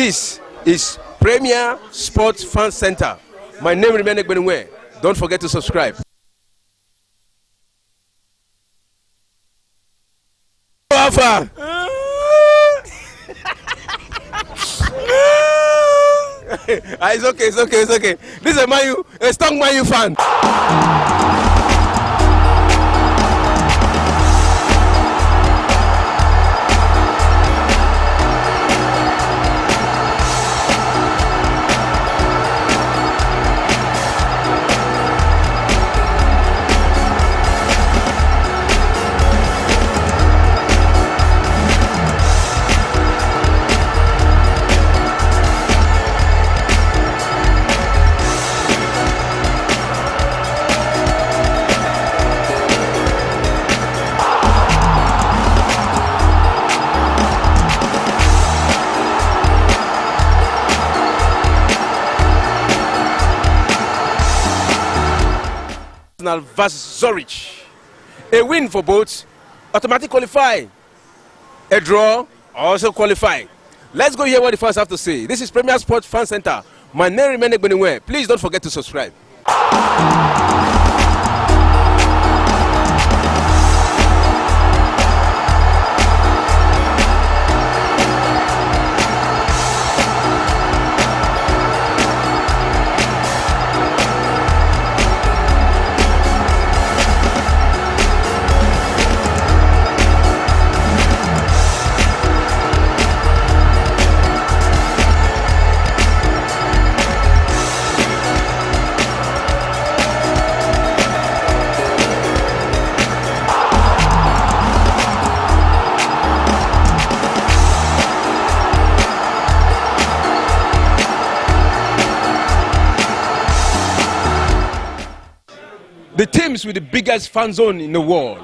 This is Premier Sports Fan Center. My name remains Ekbenwe. Don't forget to subscribe. Alpha. It's okay. This is a strong Man U fan. Versus Zurich. A win for both, automatic qualify. A draw, also qualify. Let's go hear what the fans have to say. This is Premier Sports Fan Center. My name remains Ekbenwe. Please don't forget to subscribe. The teams with the biggest fan zone in the world,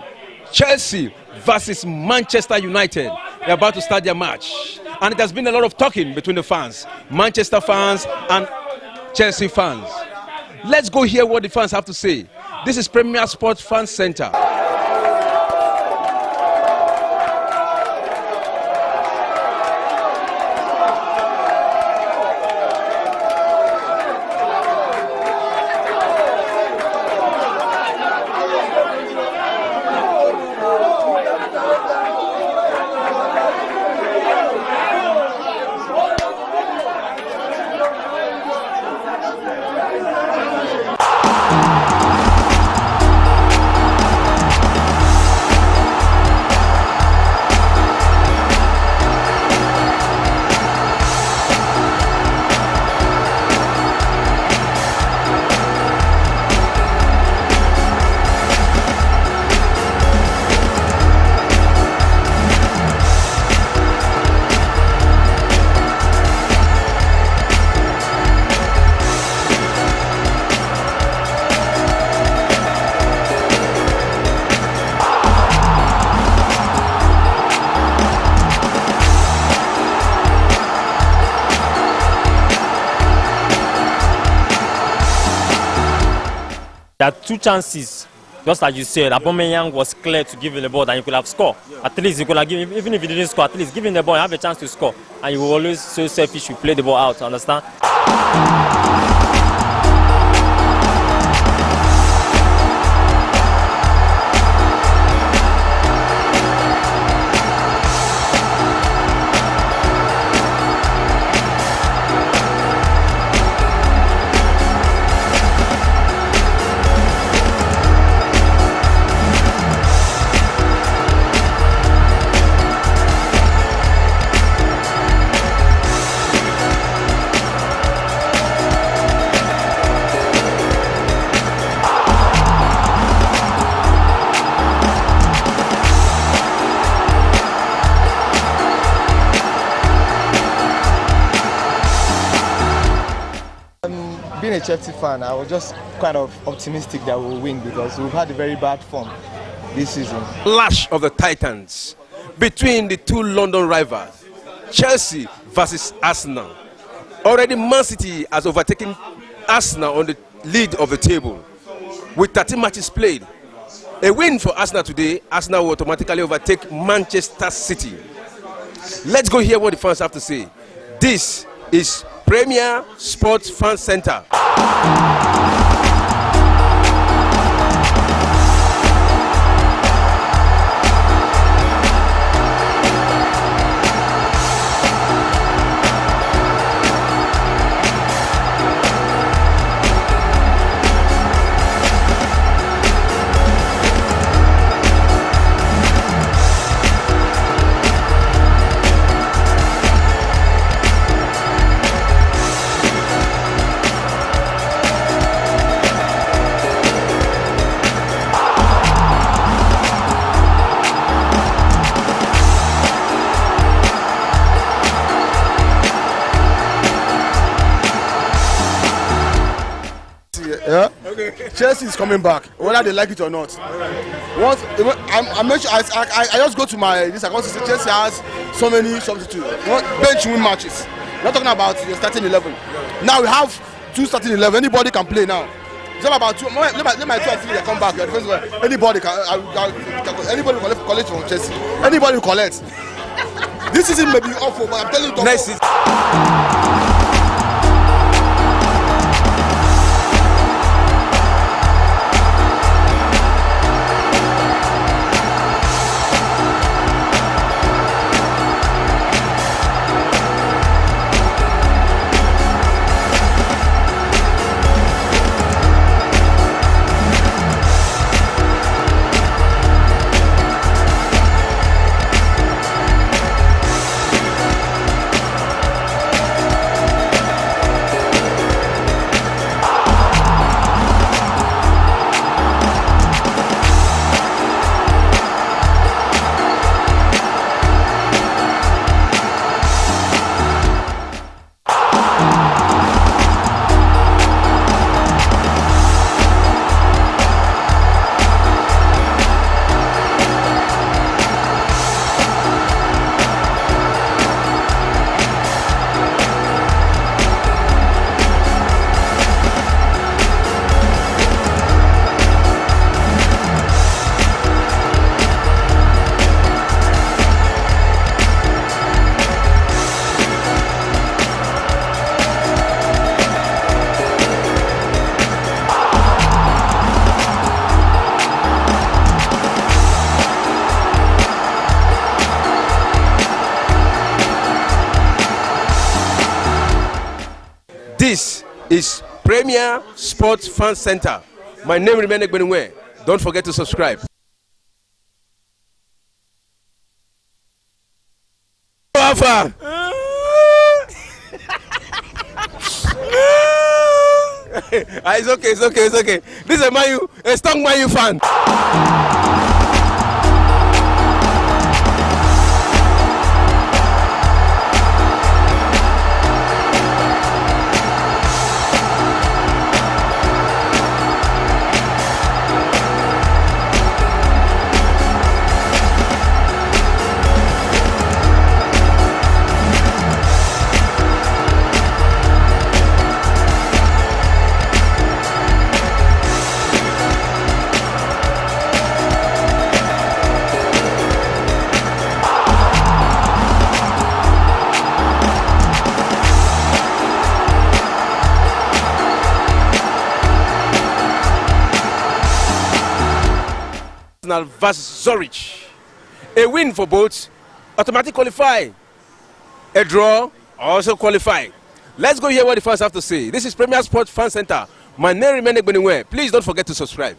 Chelsea versus Manchester United, they're about to start their match. And it has been a lot of talking between the fans, Manchester fans and Chelsea fans. Let's go hear what the fans have to say. This is Premier Sports Fan Center. There are two chances, just like you said. Aubameyang was clear to give him the ball and he could have scored. At least he could have given, even if he didn't score, at least give him the ball and have a chance to score. And you will always so selfish, you play the ball out, understand? Being a Chelsea fan, I was just kind of optimistic that we'll win because we've had a very bad form this season. Clash of the Titans between the two London rivals, Chelsea versus Arsenal. Already Man City has overtaken Arsenal on the lead of the table with 30 matches played. A win for Arsenal today, Arsenal will automatically overtake Manchester City. Let's go hear what the fans have to say. This is Premier Sports Fan Center. Yeah. Okay. Chelsea is coming back, whether they like it or not. Once I'm not sure. I just go to my this account to say Chelsea has so many substitutes. Bench win matches. We're not talking about your starting 11. Now we have 2 starting 11. Anybody can play now. It's not about 2. Let my 2 actually come back. Anybody can. Anybody collect from Chelsea. Anybody collect. This season may be awful, but I'm telling you. Next season. This is Premier Sports Fan Center. My name is Benwe. Don't forget to subscribe. Alpha. It's okay. This is a strong Man U fan. Versus Zurich. A win for both, automatic qualify. A draw, also qualify. Let's go hear what the fans have to say. This is Premier Sports Fan Center. My name remains Benwe. Please don't forget to subscribe.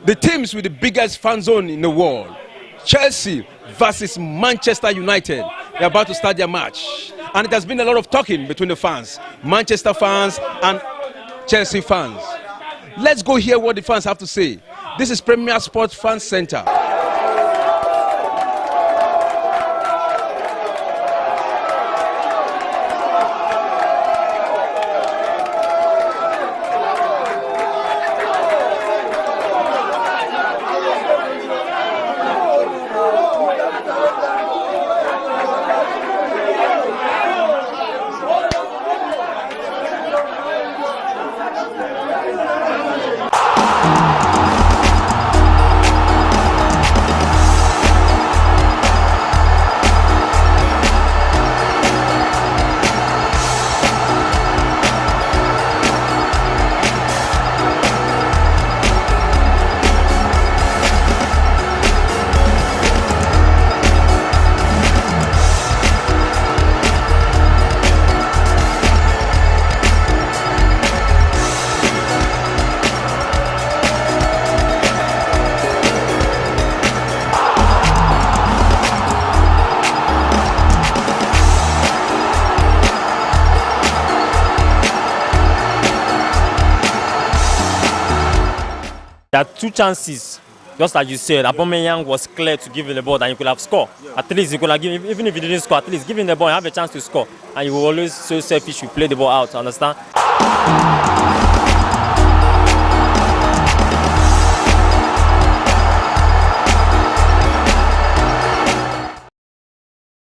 The teams with the biggest fan zone in the world, Chelsea versus Manchester United. They're about to start their match. and it has been a lot of talking between the fans, Manchester fans and Chelsea fans. Let's go hear what the fans have to say. This is Premier Sports Fan Center. There are two chances, just like you said. Aubameyang was clear to give him the ball, and you could have scored. At least you could have given, even if you didn't score, at least give him the ball and have a chance to score. And you will always so selfish, you play the ball out, understand?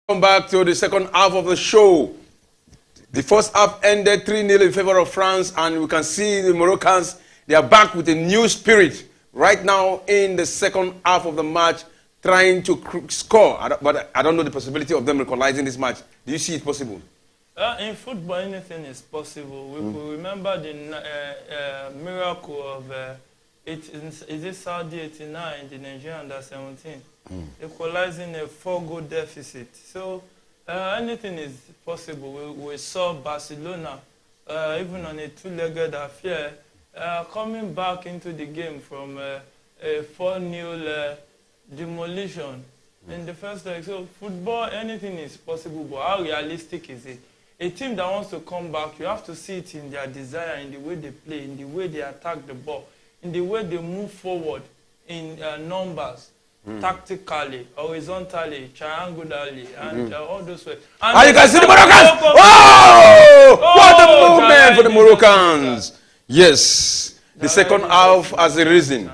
Come back to the second half of the show. The first half ended 3-0 in favor of France, and we can see the Moroccans, they are back with a new spirit right now in the second half of the match, trying to score. But I don't know the possibility of them equalizing this match. Do you see it possible? In football, anything is possible. We could remember the miracle of is it Saudi 89, the Nigerian under-17, equalizing a 4-goal deficit. So anything is possible. We saw Barcelona, even on a two-legged affair, coming back into the game from a 4-0 demolition in the first leg. So football, anything is possible, but how realistic is it? A team that wants to come back, you have to see it in their desire, in the way they play, in the way they attack the ball, in the way they move forward in numbers, tactically, horizontally, triangularly, and all those ways. And you can see the Moroccans! Oh! What a movement for the Moroccans! Yes, the second half has a reason.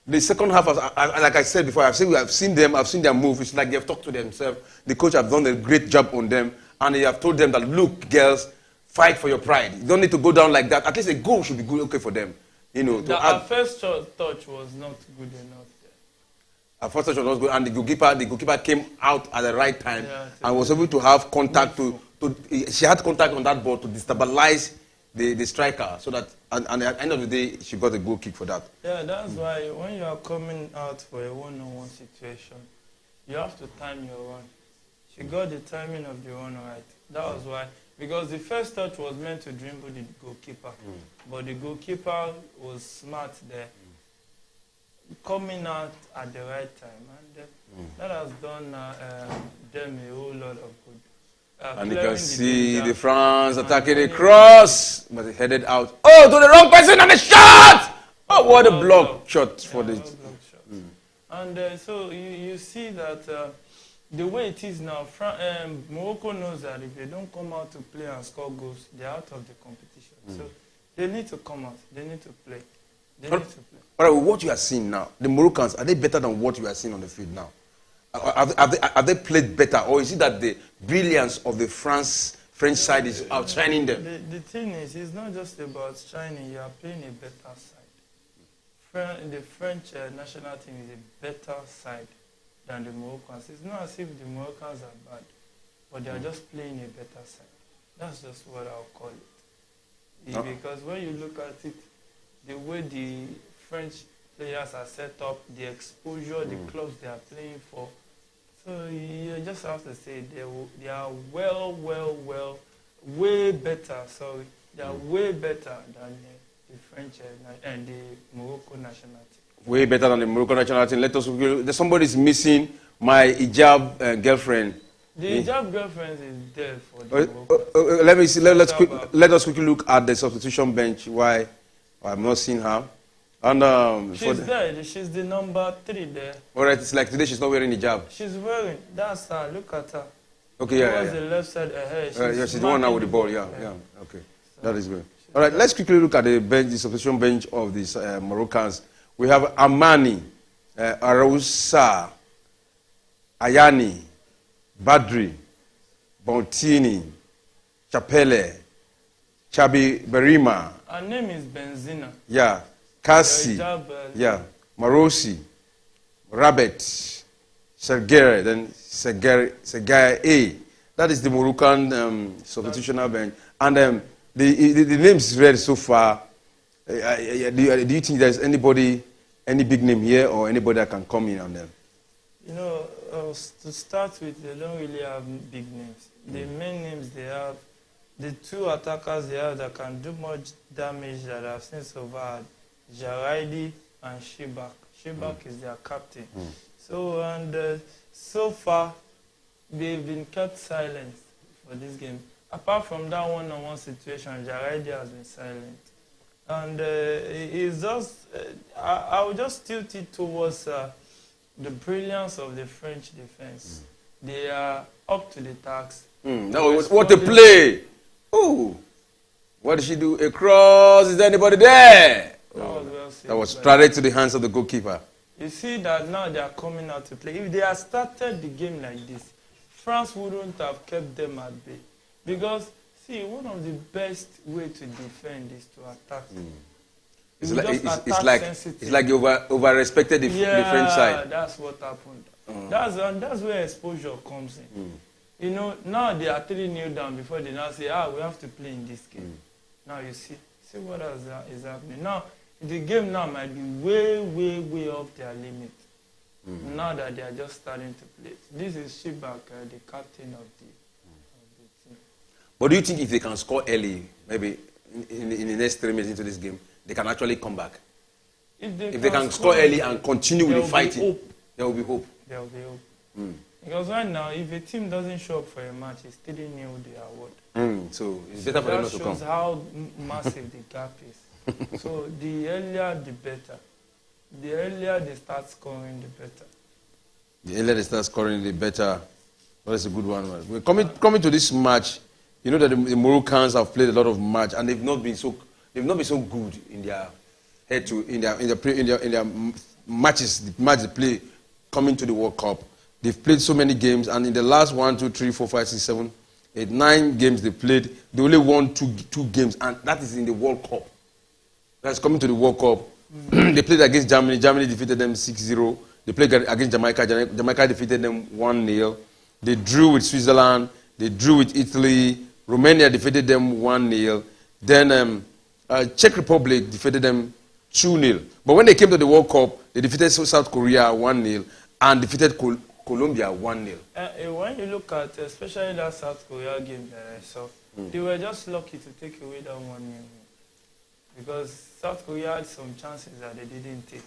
The second half, like I said before, I've seen them, I've seen their move. It's like they've talked to themselves. The coach have done a great job on them, and they have told them that, look, girls, fight for your pride. You don't need to go down like that. At least a goal should be good, okay for them. You know, our first touch was not good enough. Our first touch was not good, and the goalkeeper came out at the right time and was able to have contact she had contact on that ball to destabilize the striker, so that and at the end of the day she got a goal kick for that. Yeah, that's why when you are coming out for a one-on-one situation, you have to time your run. She got the timing of the run right. That was why, because the first touch was meant to dribble the goalkeeper, but the goalkeeper was smart there, coming out at the right time, and that has done them a whole lot of good. And you can see the France attacking the cross, but it headed out. Oh, to the wrong person and the shot! Oh, what a block shot for the... And so you see that the way it is now, Morocco knows that if they don't come out to play and score goals, they're out of the competition. So they need to come out. They need to play. They need to play. All right, what you are seeing now, the Moroccans, are they better than what you are seeing on the field now? Have they played better, or is it that the brilliance of the French side is outshining them? The thing is, it's not just about shining. You are playing a better side. The French national team is a better side than the Moroccans. It's not as if the Moroccans are bad, but they are just playing a better side. That's just what I'll call it. Because when you look at it, the way the French players are set up, the exposure, the clubs they are playing for. So you just have to say they are way better. Sorry, they are way better than the French and the Morocco national team. Way better than the Morocco national team. Somebody's missing my hijab girlfriend. The job reference is there for the let me see. Let us quickly look at the substitution bench. Why I'm not seeing her. And she's there. She's the number 3 there. All right. It's like today she's not wearing the hijab. She's wearing. That's her. Look at her. Okay. Yeah. The left side ahead. She's the one now with the ball. Yeah. Okay. So that is good. All right. Let's quickly look at the bench, the substitution bench of these Moroccans. We have Amani, Arousa, Ayani, Badri, Bontini, Chapele, Chabi Berima. Her name is Benzina. Yeah. Kasi. Yeah. Marosi, Rabbit, Sergere, then Sergere A. That is the Moroccan substitutional bench. And the names read so far. Do you think there's anybody, any big name here, or anybody that can come in on them? You know, to start with, they don't really have big names. The main names they have, the 2 attackers they have that can do much damage that I've seen so far, Jaraidi and Shibak. Shibak is their captain. So, so far, they've been kept silent for this game. Apart from that one-on-one situation, Jaraidi has been silent. And it's just, I would just tilt it towards the brilliance of the French defense. They are up to the task. What a play! Oh, what did she do? A cross? Is there anybody there? That was straight to the hands of the goalkeeper. You see that now they are coming out to play. If they had started the game like this, France wouldn't have kept them at bay. Because, see, one of the best way to defend is to attack. It's like you over-respected the French side. Yeah, that's what happened. That's where exposure comes in. You know, now they are 3-0 down before they now say, we have to play in this game. Now you see what is happening. Now, the game now might be way, way, way off their limit. Now that they are just starting to play. This is Shibak, the captain of the team. But do you think if they can score early, maybe in the next 3 minutes into this game, they can actually come back? If they can score early and continue with the fighting, there will be hope. There will be hope. Because right now, if a team doesn't show up for a match, it's 3-0 the award. So it's better for them not to come. That shows how massive the gap is. So the earlier, the better. The earlier they start scoring, the better. The earlier they start scoring, the better. That's a good one. We're coming to this match. You know that the Moroccans have played a lot of match, and they've not been so good in their matches. The match they play coming to the World Cup. They've played so many games, and in the last 1, 2, 3, 4, 5, 6, 7, 8, 9 games they played, they only won two games, and that is in the World Cup. That's coming to the World Cup. They played against Germany. Germany defeated them 6-0. They played against Jamaica. Jamaica defeated them 1-0. They drew with Switzerland. They drew with Italy. Romania defeated them 1-0. Then Czech Republic defeated them 2-0. But when they came to the World Cup, they defeated South Korea 1-0 and defeated Colombia 1-0. When you look at, especially that South Korea game that I saw, they were just lucky to take away that 1-0. Because South Korea had some chances that they didn't take.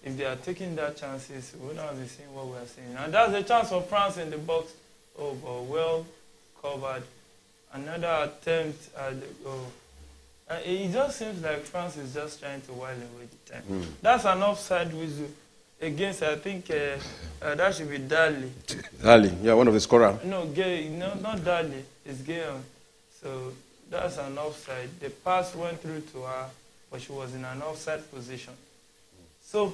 If they are taking that chances, we would not be seeing what we are seeing. And that's a chance for France in the box. Oh, but well covered. Another attempt at the goal. It just seems like France is just trying to while away the time. That's an offside whistle against, I think, that should be Dali. Dali, yeah, one of the scorers. No, not Dali. It's Gayon. So that's an offside. The pass went through to her, but she was in an offside position. So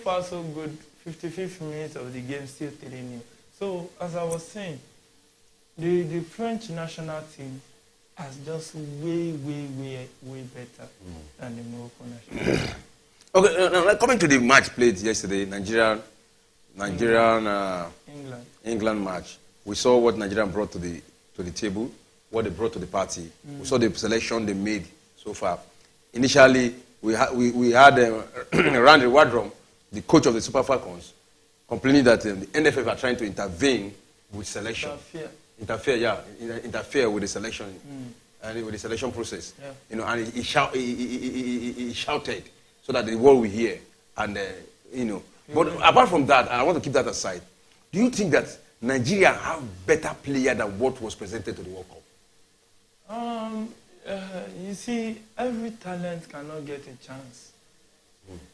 far, so good. 55th minute of the game, still 3-0. So, as I was saying, the French national team has just way better than the Morocco national team. Okay, now coming to the match played yesterday, England match. We saw what Nigeria brought to the table, what they brought to the party. We saw the selection they made so far. Initially, we had Randy Wardrum, the coach of the Super Falcons, complaining that the NFF are trying to intervene with selection. Interfere with the selection and with the selection process. Yeah. You know, and he shouted so that the world will hear. And you know, but apart from that, I want to keep that aside. Do you think that Nigeria have better player than what was presented to the World Cup? You see, every talent cannot get a chance.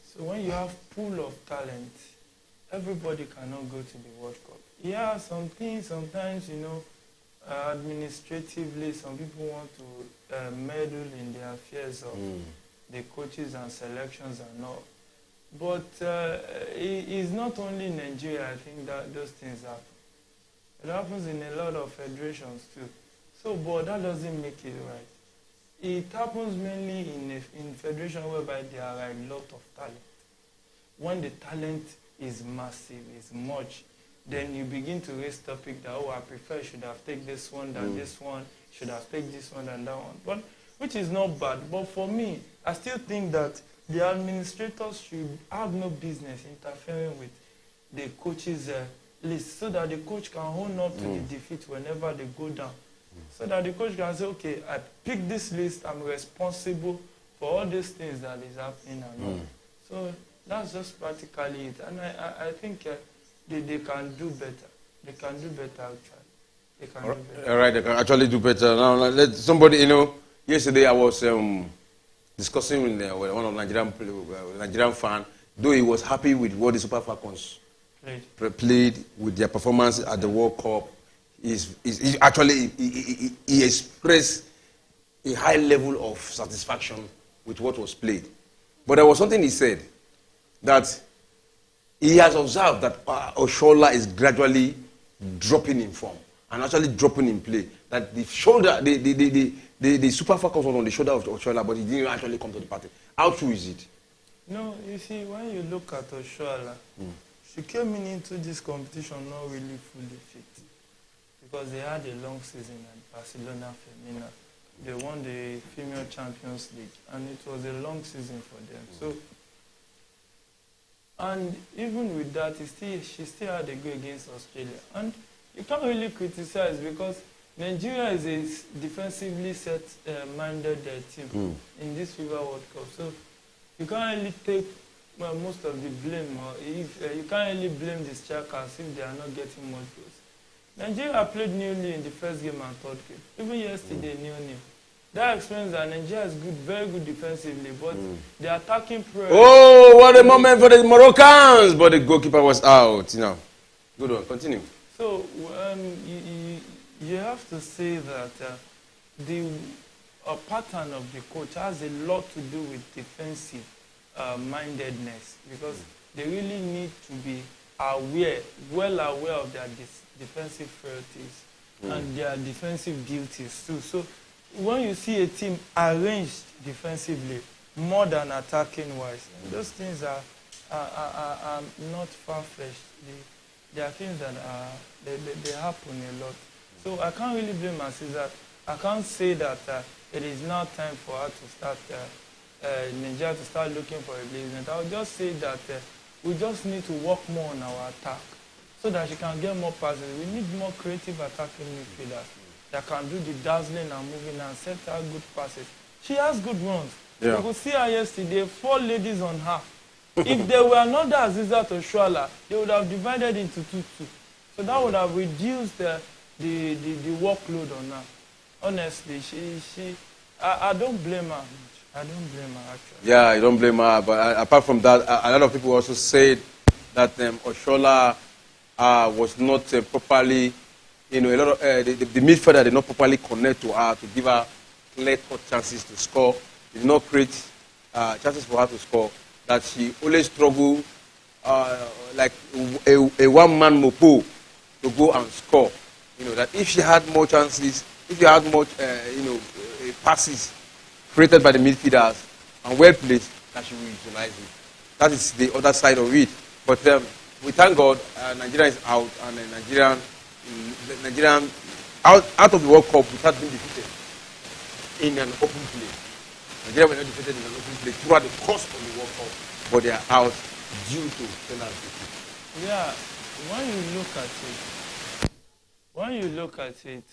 So when you have pool of talent, everybody cannot go to the World Cup. Yeah, some things sometimes, administratively, some people want to meddle in the affairs of the coaches and selections and all. But it's not only in Nigeria, I think, that those things happen. It happens in a lot of federations too. So, but that doesn't make it right. It happens mainly in federation whereby there are a lot of talent. When the talent is massive, is much, then you begin to raise topic that, I prefer should have taken this one than this one, should have taken this one than that one. But which is not bad. But for me, I still think that the administrators should have no business interfering with the coach's list so that the coach can hold up to the defeat whenever they go down. So that the coach can say, okay, I picked this list, I'm responsible for all these things that is happening and all. So that's just practically it. And I think they can do better. They can do better actually. They can do better. All right, they can actually do better. Now, let somebody, yesterday I was discussing with one of Nigerian fan, though he was happy with what the Super Falcons played with their performance at the World Cup. He expressed a high level of satisfaction with what was played. But there was something he said that he has observed that Oshola is gradually dropping in form and actually dropping in play. That the shoulder, the Super Falcons was on the shoulder of Oshola, but he didn't actually come to the party. How true is it? No, you see, when you look at Oshola, she came into this competition not really fully fit. Because they had a long season at Barcelona Femina. They won the Female Champions League, and it was a long season for them. So, and even with that, she still had a go against Australia. And you can't really criticize because Nigeria is a defensively set-minded team in this FIFA World Cup. So you can't really take most of the blame, or you can't really blame the strikers if they are not getting much goals. Nigeria played nil-nil in the first game and third game. Even yesterday, nil-nil. That explains that Nigeria is good, very good defensively, but the attacking pressure. Oh, what a moment for the Moroccans! But the goalkeeper was out. Good one. Continue. So you have to say that the pattern of the coach has a lot to do with defensive mindedness, because they really need to be well aware of their defensive frailties and their defensive duties too. So when you see a team arranged defensively more than attacking wise, those things are not far-fetched. They are things that they happen a lot. So I can't really blame my sister. I can't say that it is now time for her to start Nigeria to start looking for a replacement. I'll just say that we just need to work more on our attack so that she can get more passes. We need more creative attacking midfielders that can do the dazzling and moving and set out good passes. She has good runs. Yeah. You could see her yesterday, 4 ladies on her. If there were another Aziza to Shuala, they would have divided into 2-2. So that would have reduced the workload on her. Honestly, I don't blame her. I don't blame her, actually. Yeah, you don't blame her. But apart from that, a lot of people also said that Oshola was not properly, a lot of the midfielder did not properly connect to her to give her clear-cut chances to score. Did not create chances for her to score. That she always struggled like a one-man mopo to go and score. That if she had more chances, if she had more, passes created by the midfielders and well placed, that she will utilize it. That is the other side of it. But we thank God, Nigeria is out, and Nigerian out of the World Cup without being defeated in an open play. Nigeria were not defeated in an open play throughout the course of the World Cup, but they are out due to penalty. Yeah, when you look at it,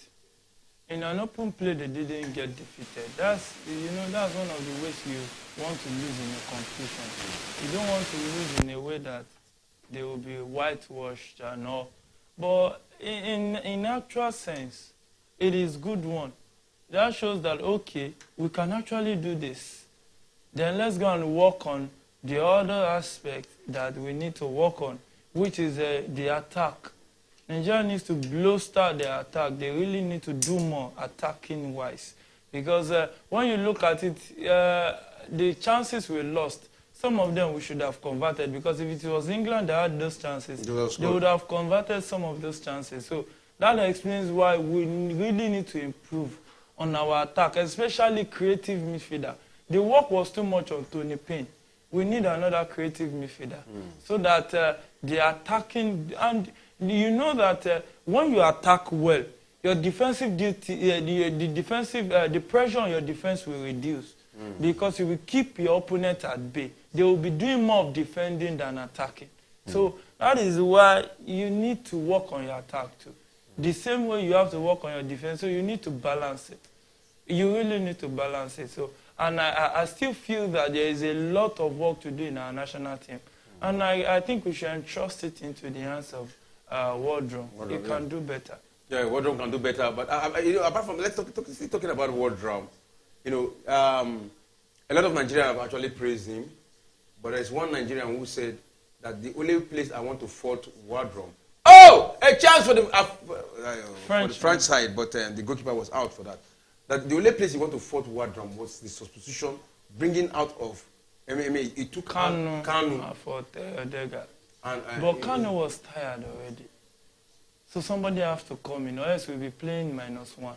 in an open play they didn't get defeated. That's one of the ways you want to lose in a competition. You don't want to lose in a way that they will be whitewashed and all. But in actual sense, it is good one. That shows that, okay, we can actually do this. Then let's go and work on the other aspect that we need to work on, which is the attack. Nigeria needs to bolster their attack. They really need to do more attacking-wise. Because when you look at it, the chances were lost. Some of them we should have converted, because if it was England that had those chances, they would have converted some of those chances. So that explains why we really need to improve on our attack, especially creative midfielder. The work was too much on Tony Payne. We need another creative midfielder so that the attacking, and you know that when you attack well, your defensive duty, the pressure on your defense will reduce because you will keep your opponent at bay. They will be doing more of defending than attacking. So that is why you need to work on your attack too. The same way you have to work on your defense, so you need to balance it. You really need to balance it. So, and I still feel that there is a lot of work to do in our national team. And I think we should entrust it into the hands of Wardrum. It can do better. Yeah, Wardrum can do better. But you know, apart from, let's still talking about Wardrum. You know, a lot of Nigerians have actually praised him. But there's one Nigerian who said that the only place I want to fault Wardrum. Oh, a chance for the French side, but the goalkeeper was out for that. That the only place you want to fault Wardrum was the substitution, bringing out of MMA. It took Kanu for Odega. But Kanu was tired already. So somebody has to come in, or else we'll be playing -1.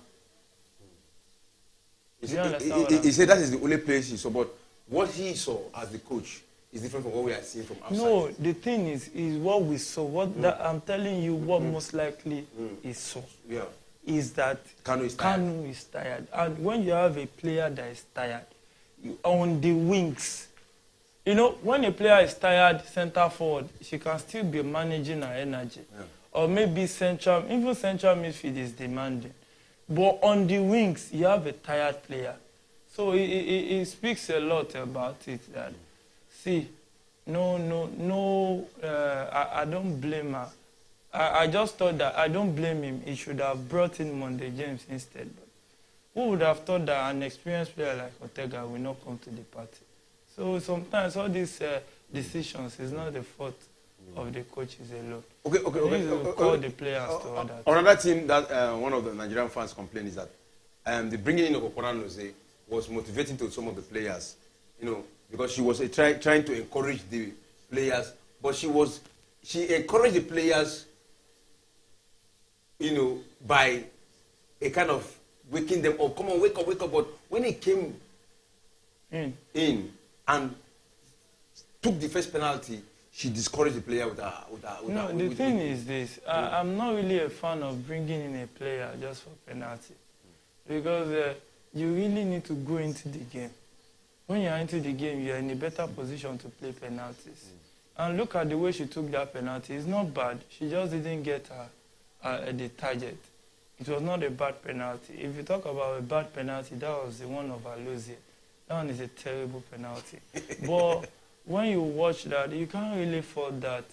He said that is the only place he saw, but what he saw as the coach is different from what we are seeing from outside. No, the thing is what we saw. I'm telling you, what most likely is so. Yeah. Is that Kanu is tired. And when you have a player that is tired, on the wings, you know, when a player is tired, center forward, she can still be managing her energy. Yeah. Or maybe even central midfield is demanding. But on the wings, you have a tired player. So it speaks a lot about it. That, see, I don't blame her. I just thought that I don't blame him. He should have brought in Monday James instead. But who would have thought that an experienced player like Ortega will not come to the party? So sometimes all these decisions is not the fault of the coaches alone. Okay. Call the players to order. Another thing that one of the Nigerian fans complained is that the bringing in of Okoranose was motivating to some of the players, you know, because she was trying to encourage the players, but she encouraged the players, you know, by a kind of waking them up. Come on, wake up. But when he came in and took the first penalty, she discouraged the player with her. The thing is this. I'm not really a fan of bringing in a player just for penalty. Because you really need to go into the game. When you're into the game, you're in a better position to play penalties. And look at the way she took that penalty. It's not bad. She just didn't get the target. It was not a bad penalty. If you talk about a bad penalty, that was the one of Alozie. That one is a terrible penalty. But when you watch that, you can't really fault that.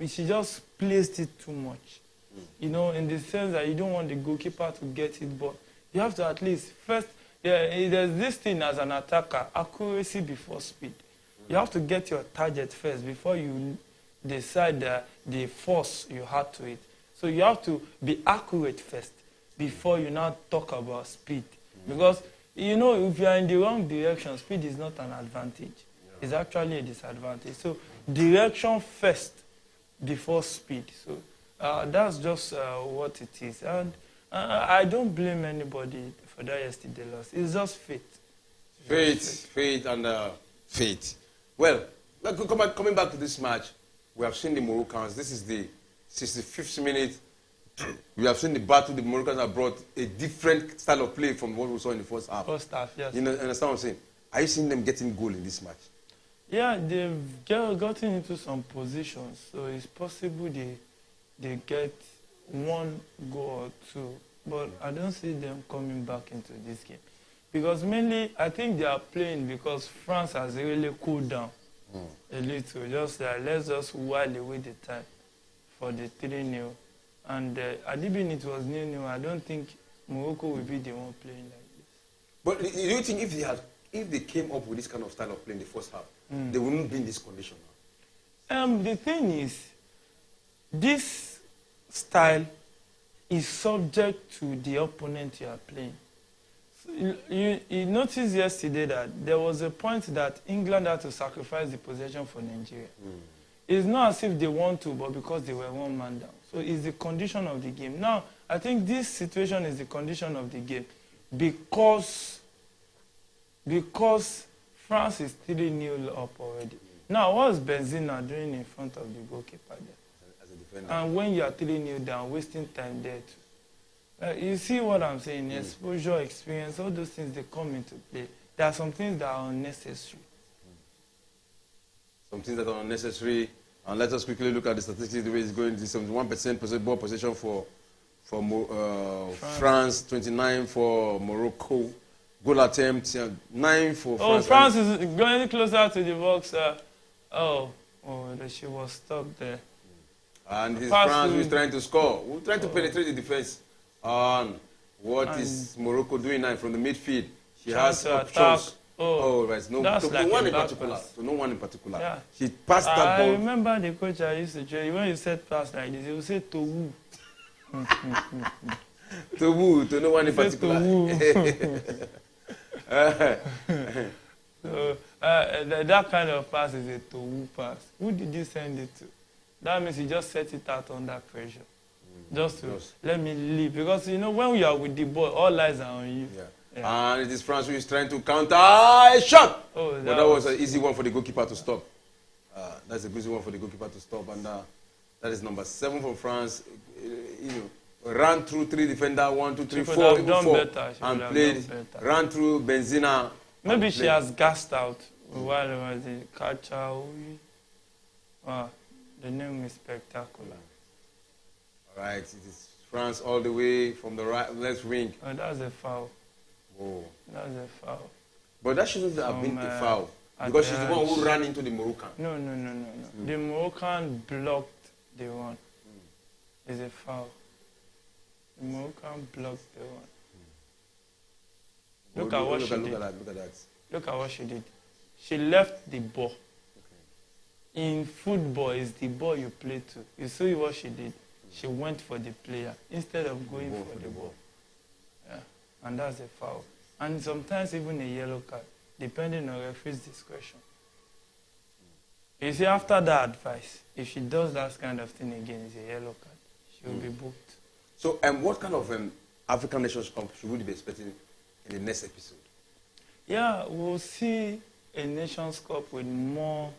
She just placed it too much. You know, in the sense that you don't want the goalkeeper to get it, but you have to at least first, there's this thing as an attacker, accuracy before speed. You have to get your target first before you decide the force you had to it. So you have to be accurate first before you now talk about speed. Because, you know, if you are in the wrong direction, speed is not an advantage. It's actually a disadvantage. So direction first before speed. So that's just what it is. And I don't blame anybody for that yesterday loss. It's just fate. Fate and fate. Well, coming back to this match, we have seen the Moroccans. This is the 65th minute. We have seen the battle. The Moroccans have brought a different style of play from what we saw in the first half. First half, yes. You know, understand what I'm saying? Are you seeing them getting goal in this match? Yeah, they've gotten into some positions, so it's possible they get one goal or two, but I don't see them coming back into this game. Because mainly, I think they are playing because France has really cooled down a little. Just let's just while away the time for the 3-0. And Adibin, it was new. I don't think Morocco will be the one playing like this. But do you think if they came up with this kind of style of play in the first half, they wouldn't be in this condition now? The thing is, this style is subject to the opponent you are playing. So you noticed yesterday that there was a point that England had to sacrifice the possession for Nigeria. It's not as if they want to, but because they were one man down. So it's the condition of the game. Now, I think this situation is the condition of the game because France is 3-0 up already. Now, what's Benzema doing in front of the goalkeeper there? As a defender. And when you are 3-0 down, wasting time there too. You see what I'm saying? Exposure, experience, all those things, they come into play. There are some things that are unnecessary. Some things that are unnecessary. And let us quickly look at the statistics, the way it's going. 71% ball possession for France, 29 for Morocco. Goal attempt, 9 for France. Oh, France is going closer to the box. She was stuck there. And it's France who is trying to score. Who's trying to penetrate the defense. And what is Morocco doing now from the midfield? She has options. Right. No one in particular. Yeah. She passed that ball. I remember the coach I used to train. When you said pass like this, he would say to who? To no one in particular. That kind of pass is a to-who pass. Who did you send it to? That means you just set it out under pressure. Just to let me leave. Because, when we are with the ball, all eyes are on you. Yeah. And it is France who is trying to counter a shot. But that was an easy one for the goalkeeper to stop. That's a good one for the goalkeeper to stop. And that is number 7 for France. Ran through 3 defenders, 1, 2, 3, 4, and played. Ran through Benzema. Maybe she has gassed out while it was the catcher. The name is spectacular. All right, it is France all the way from the left wing. Oh, that's a foul. Oh. That's a foul. But that shouldn't have been a foul. Because she's the one who ran into the Moroccan. No. The Moroccan blocked the one. It's a foul. The Moroccan blocked the one. Look at what she did. Look at that. Look at what she did. She left the ball. Okay. In football, it's the ball you play to. You see what she did? She went for the player instead of going for the ball. Yeah. And that's a foul. And sometimes even a yellow card, depending on referee's discretion. You see, after that advice, if she does that kind of thing again, it's a yellow card. She will be booked. So, what kind of African Nations Cup should we be expecting in the next episode? Yeah, we'll see a Nations Cup with more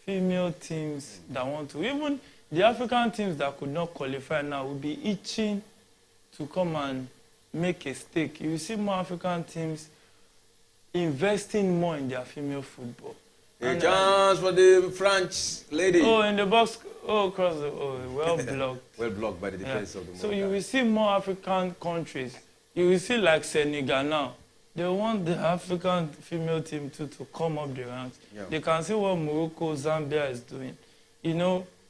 female teams that want to. Even the African teams that could not qualify now will be itching to come and make a stake. You see more African teams investing more in their female football. A chance for the French lady. Oh, in the box. Oh, across the. Oh, well blocked. Well blocked by the defense of the Moroccan. So you will see more African countries. You will see like Senegal now. They want the African female team to come up the ranks. Yeah. They can see what Morocco, Zambia is doing.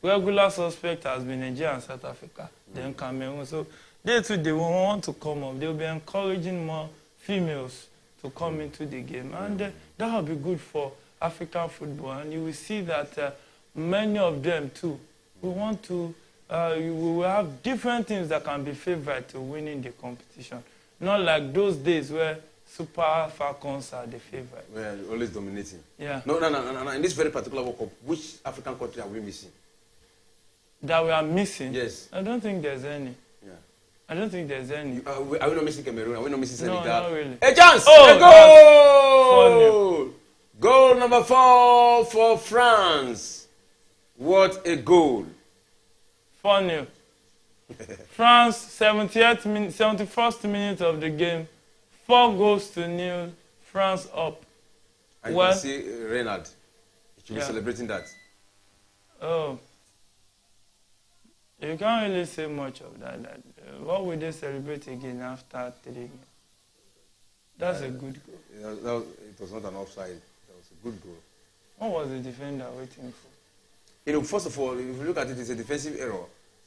Regular suspect has been Nigeria and South Africa, then Cameroon. So they too, they want to come up. They will be encouraging more females to come into the game. And that will be good for African football. And you will see that many of them too, we want to, we will have different teams that can be favored to winning the competition. Not like those days where Super Falcons are the favorite. Well, always dominating. Yeah. No. In this very particular World Cup, which African country are we missing? That we are missing? Yes. I don't think there's any. Yeah. I don't think there's any. Are we not missing Cameroon? Are we not missing Senegal? No, not really. A chance! Oh, a goal! Goal number 4 for France. What a goal. 4-0. France, 71st minute of the game. 4-0. France up. And you can see Renard. He should be celebrating that. Oh. You can't really say much of that. What will they celebrate again after 3? That's a good goal. It was not an offside. That was a good goal. What was the defender waiting for? First of all, if you look at it, it's a defensive error.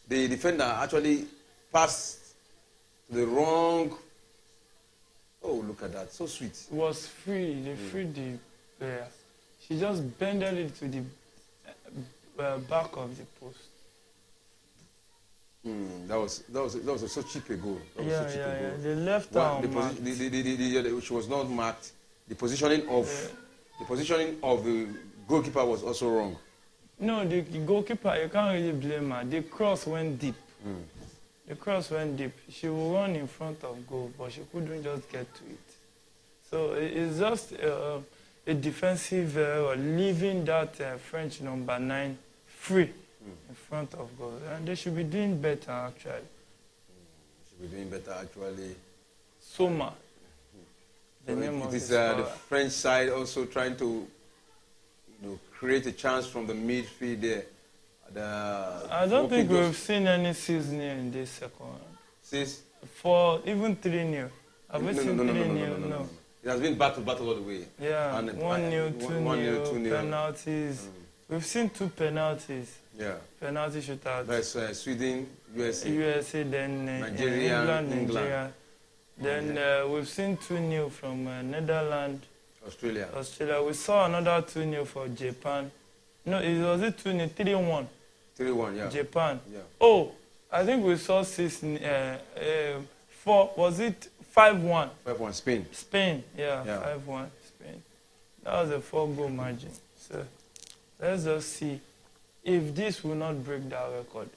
the defender actually passed the wrong. Oh, look at that. So sweet. It was free. They freed the player. She just bended it to the back of the post. That was so cheap a goal. Yeah. They left her she was not marked. The positioning of the goalkeeper was also wrong. No, the goalkeeper, you can't really blame her. The cross went deep. The cross went deep. She will run in front of goal, but she couldn't just get to it. So it's just a defensive error, leaving that French number 9 free in front of goal. And they should be doing better, actually. Soma. The name of it is the French side also trying to create a chance from the midfield there. I don't think we've seen any seasoning in this second round. For even 3-0. Have we seen 3-0? No. It has been battle all the way. Yeah, 1-0, 2-0, penalties. We've seen 2 penalties. Yeah. Penalty shootouts. That's Sweden, USA. USA, then Nigeria, England, Nigeria. Then we've seen 2-0 from Netherlands. Australia. We saw another 2-0 for Japan. No, it was 2-0, 3-1. 3-1, yeah. Japan. Yeah. Oh, I think we saw 4. Was it 5-1? 5-1, Spain. Spain, yeah. 5-1, Spain. That was a 4-goal margin. So let's just see if this will not break that record.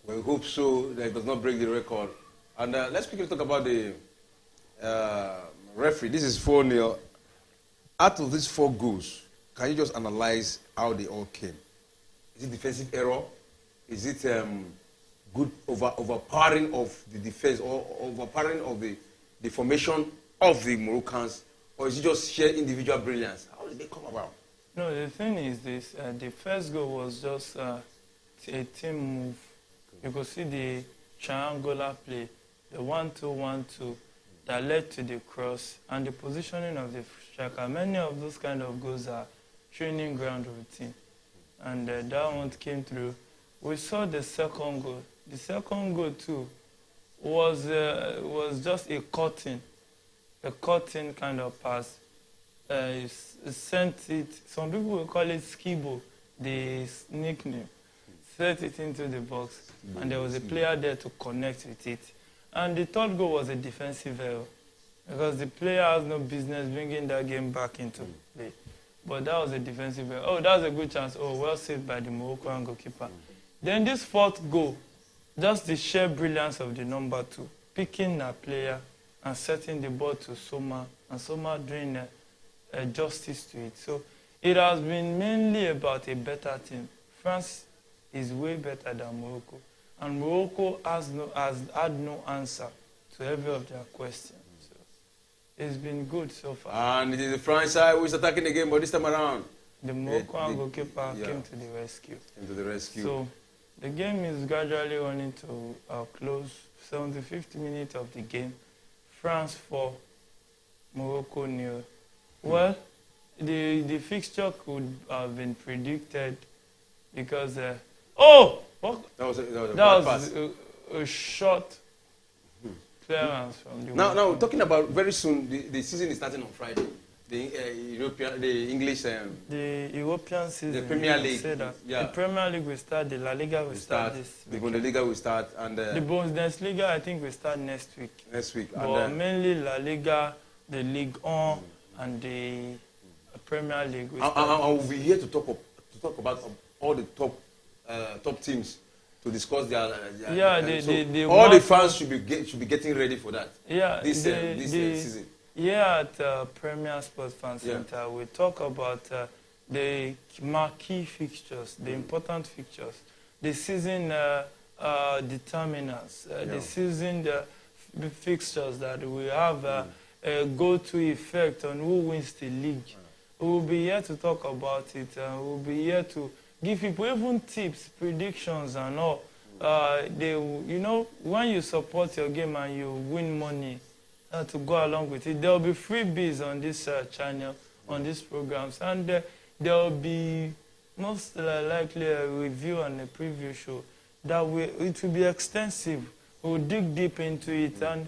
We hope so that it does not break the record. And let's quickly talk about the referee. This is 4-0. Out of these 4 goals, can you just analyze how they all came? Is it defensive error? Is it good overpowering of the defense or overpowering of the formation of the Moroccans? Or is it just sheer individual brilliance? How did they come about? No, the thing is this. The first goal was just a team move. You could see the triangular play, the 1-2-1-2 that led to the cross and the positioning of the striker. Many of those kind of goals are training ground routine. And that one came through. We saw the second goal. The second goal too was just a cutting kind of pass. Sent it. Some people will call it skibo, the nickname. Sent it into the box, and there was a player there to connect with it. And the third goal was a defensive error, because the player has no business bringing that game back into play. But that was a defensive error. Oh, that was a good chance. Oh, well saved by the Moroccan goalkeeper. Then this fourth goal, just the sheer brilliance of the number 2, picking a player and setting the ball to Soma, and Soma doing justice to it. So it has been mainly about a better team. France is way better than Morocco. And Morocco has had no answer to every of their questions. So it's been good so far. And it is the France side who is attacking the game, but this time around, the Moroccan goalkeeper came to the rescue. So the game is gradually running to a close. 75th minute of the game. France 4, Morocco 0. Well, the fixture could have been predicted because that was a short clearance from the now talking about very soon, the season is starting on Friday. The English the European season, the Premier League. The Premier League will start, the La Liga will start this week. The Bundesliga will start, and the Bundesliga I think will start next week. But and, mainly La Liga, the Ligue 1, and the Premier League will start. And we'll be here to talk about all the top teams, to discuss their all the fans should be getting ready for that. Yeah, this season. Here at Premier Sports Fan Center, we talk about the marquee fixtures, the important fixtures, the season determinants, the season fixtures that will have a go-to effect on who wins the league. We will be here to talk about it. We will be here to give people even tips, predictions, and all. When you support your game and you win money, to go along with it, there will be freebies on this channel, on these programs, and there will be most likely a review and a preview show. it will be extensive. We'll dig deep into it. And,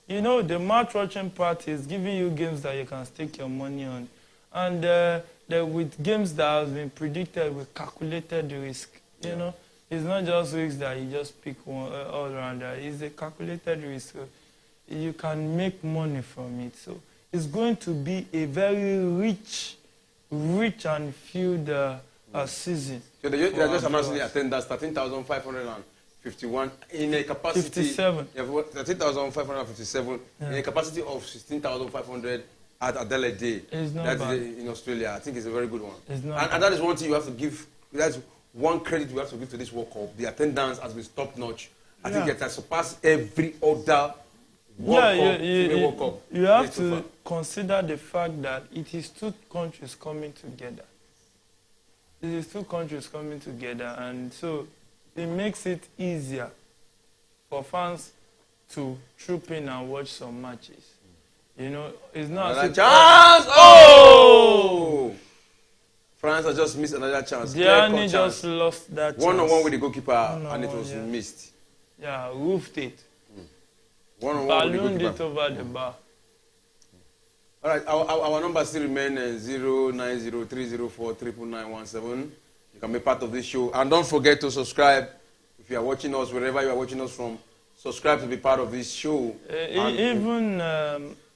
you know, the match watching part is giving you games that you can stake your money on. And with games that have been predicted with calculated risk, you know, it's not just risks that you just pick one all around. It's a calculated risk. So you can make money from it. So it's going to be a very rich and filled season. So they are just announcing the attendance 13,551 in a capacity 57. 13,557 in a capacity of 16,500 at Adelaide. It's not That bad. is in Australia. I think it's a very good one. It's not And that is one thing you have to give. That's one credit we have to give to this World Cup. The attendance has been top notch. I think it has surpassed every other World Cup. You have to consider the fact that it is two countries coming together. It is two countries coming together, and so it makes it easier for fans to troop in and watch some matches. You know, it's not Another as if chance! Oh! France has just missed another chance. Diani just lost that chance. One-on-one with the goalkeeper, and it was missed. Yeah, roofed it. One-on-one with the Ballooned goalkeeper. it over the bar. All right, our number still remain 09030439917. You can be part of this show. And don't forget to subscribe. If you are watching us, wherever you are watching us from, subscribe to be part of this show. Even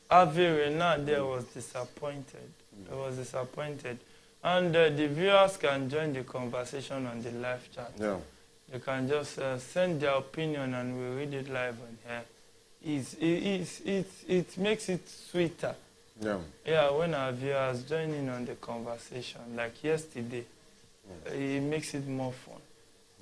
Avi Renard there was disappointed. He was disappointed. And the viewers can join the conversation on the live chat. Yeah. They can just send their opinion and we'll read it live on here. It makes it sweeter. Yeah. Yeah, when our viewers join in on the conversation, like yesterday, it makes it more fun.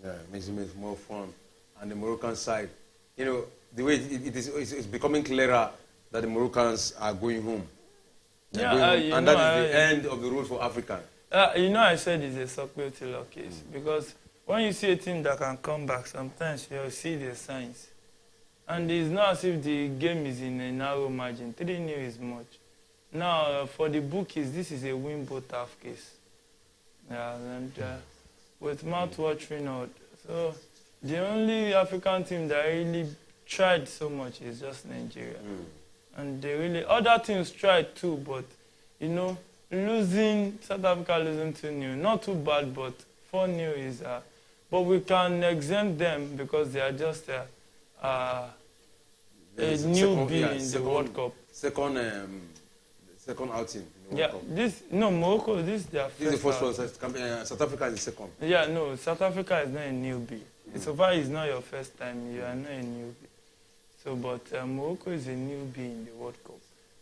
Yeah, it makes it more fun. And the Moroccan side, you know, the way it's becoming clearer that the Moroccans are going home. And that is the end of the road for Africa. You know, I said it's a Sokwe case because when you see a team that can come back, sometimes you'll see the signs. And it's not as if the game is in a narrow margin. 3-0 is much. Now, for the bookies, this is a win both half case. Yeah, and with mouth-watering out. So the only African team that really tried so much is just Nigeria. And they really, other teams tried too, but, you know, South Africa losing 2-0, not too bad, but 4-0 is, but we can exempt them because they are just a newbie in the World Cup. Second outing in the World Cup. Morocco, this is their first. This is the first one. South Africa is the second. Yeah, no, South Africa is not a newbie. So far, it's not your first time. You are not a newbie. So, but Morocco is a newbie in the World Cup.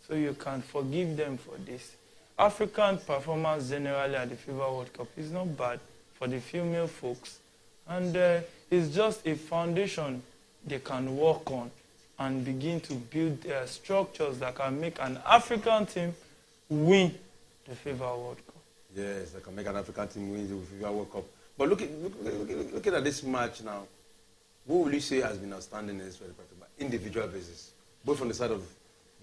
So you can forgive them for this. African performance generally at the FIFA World Cup is not bad for the female folks. And it's just a foundation they can work on and begin to build their structures that can make an African team win the FIFA World Cup. Yes, they can make an African team win the FIFA World Cup. But looking at this match now, what will you say has been outstanding in this individual basis, both on the side of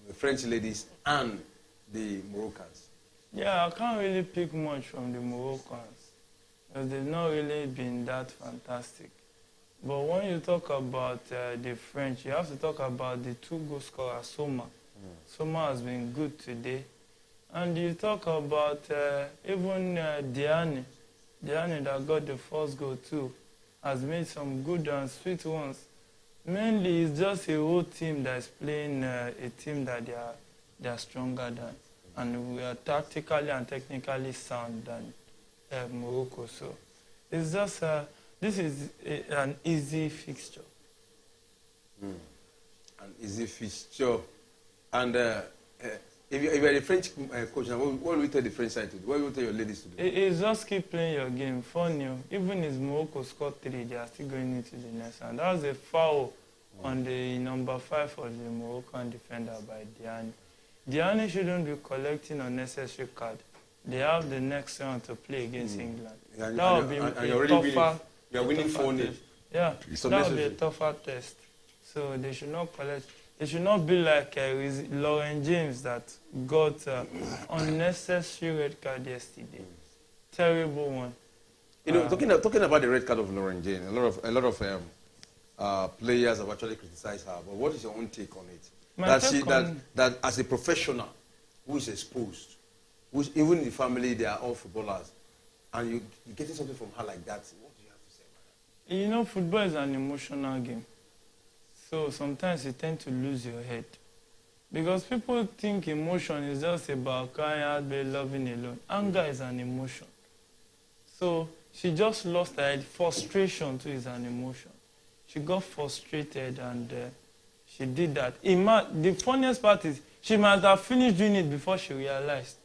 the French ladies and the Moroccans? Yeah, I can't really pick much from the Moroccans because they've not really been that fantastic. But when you talk about the French, you have to talk about the two goal scorer, Soma. Soma has been good today. And you talk about even Diani that got the first goal too, has made some good and sweet ones. Mainly, it's just a whole team that's playing a team that they are stronger than. And we are tactically and technically sound than Morocco. So it's just, this is an easy fixture. An easy fixture. And if you are a French coach, now, what will you tell the French side to do? What will you tell your ladies to do? It's just keep playing your game. 4-0. Even if Morocco scored 3, they are still going into the next round. That was a foul on the number 5 for the Moroccan defender by Diani. Diani shouldn't be collecting unnecessary cards. They have the next round to play against England. That would be a tougher. You are winning 4-0. Yeah, that would be a tougher test. So they should not collect. They should not be like Lauren James that got unnecessary red card yesterday. Terrible one. You know, talking about the red card of Lauren Jane, a lot of players have actually criticized her. But what is your own take on it? That as a professional who is exposed, even in the family they are all footballers, and you're getting something from her like that, what do you have to say about that? You know, football is an emotional game. So sometimes you tend to lose your head. Because people think emotion is just about crying out, being loving alone. Anger is an emotion. So she just lost her head. Frustration too is an emotion. She got frustrated and she did that. The funniest part is she must have finished doing it before she realized.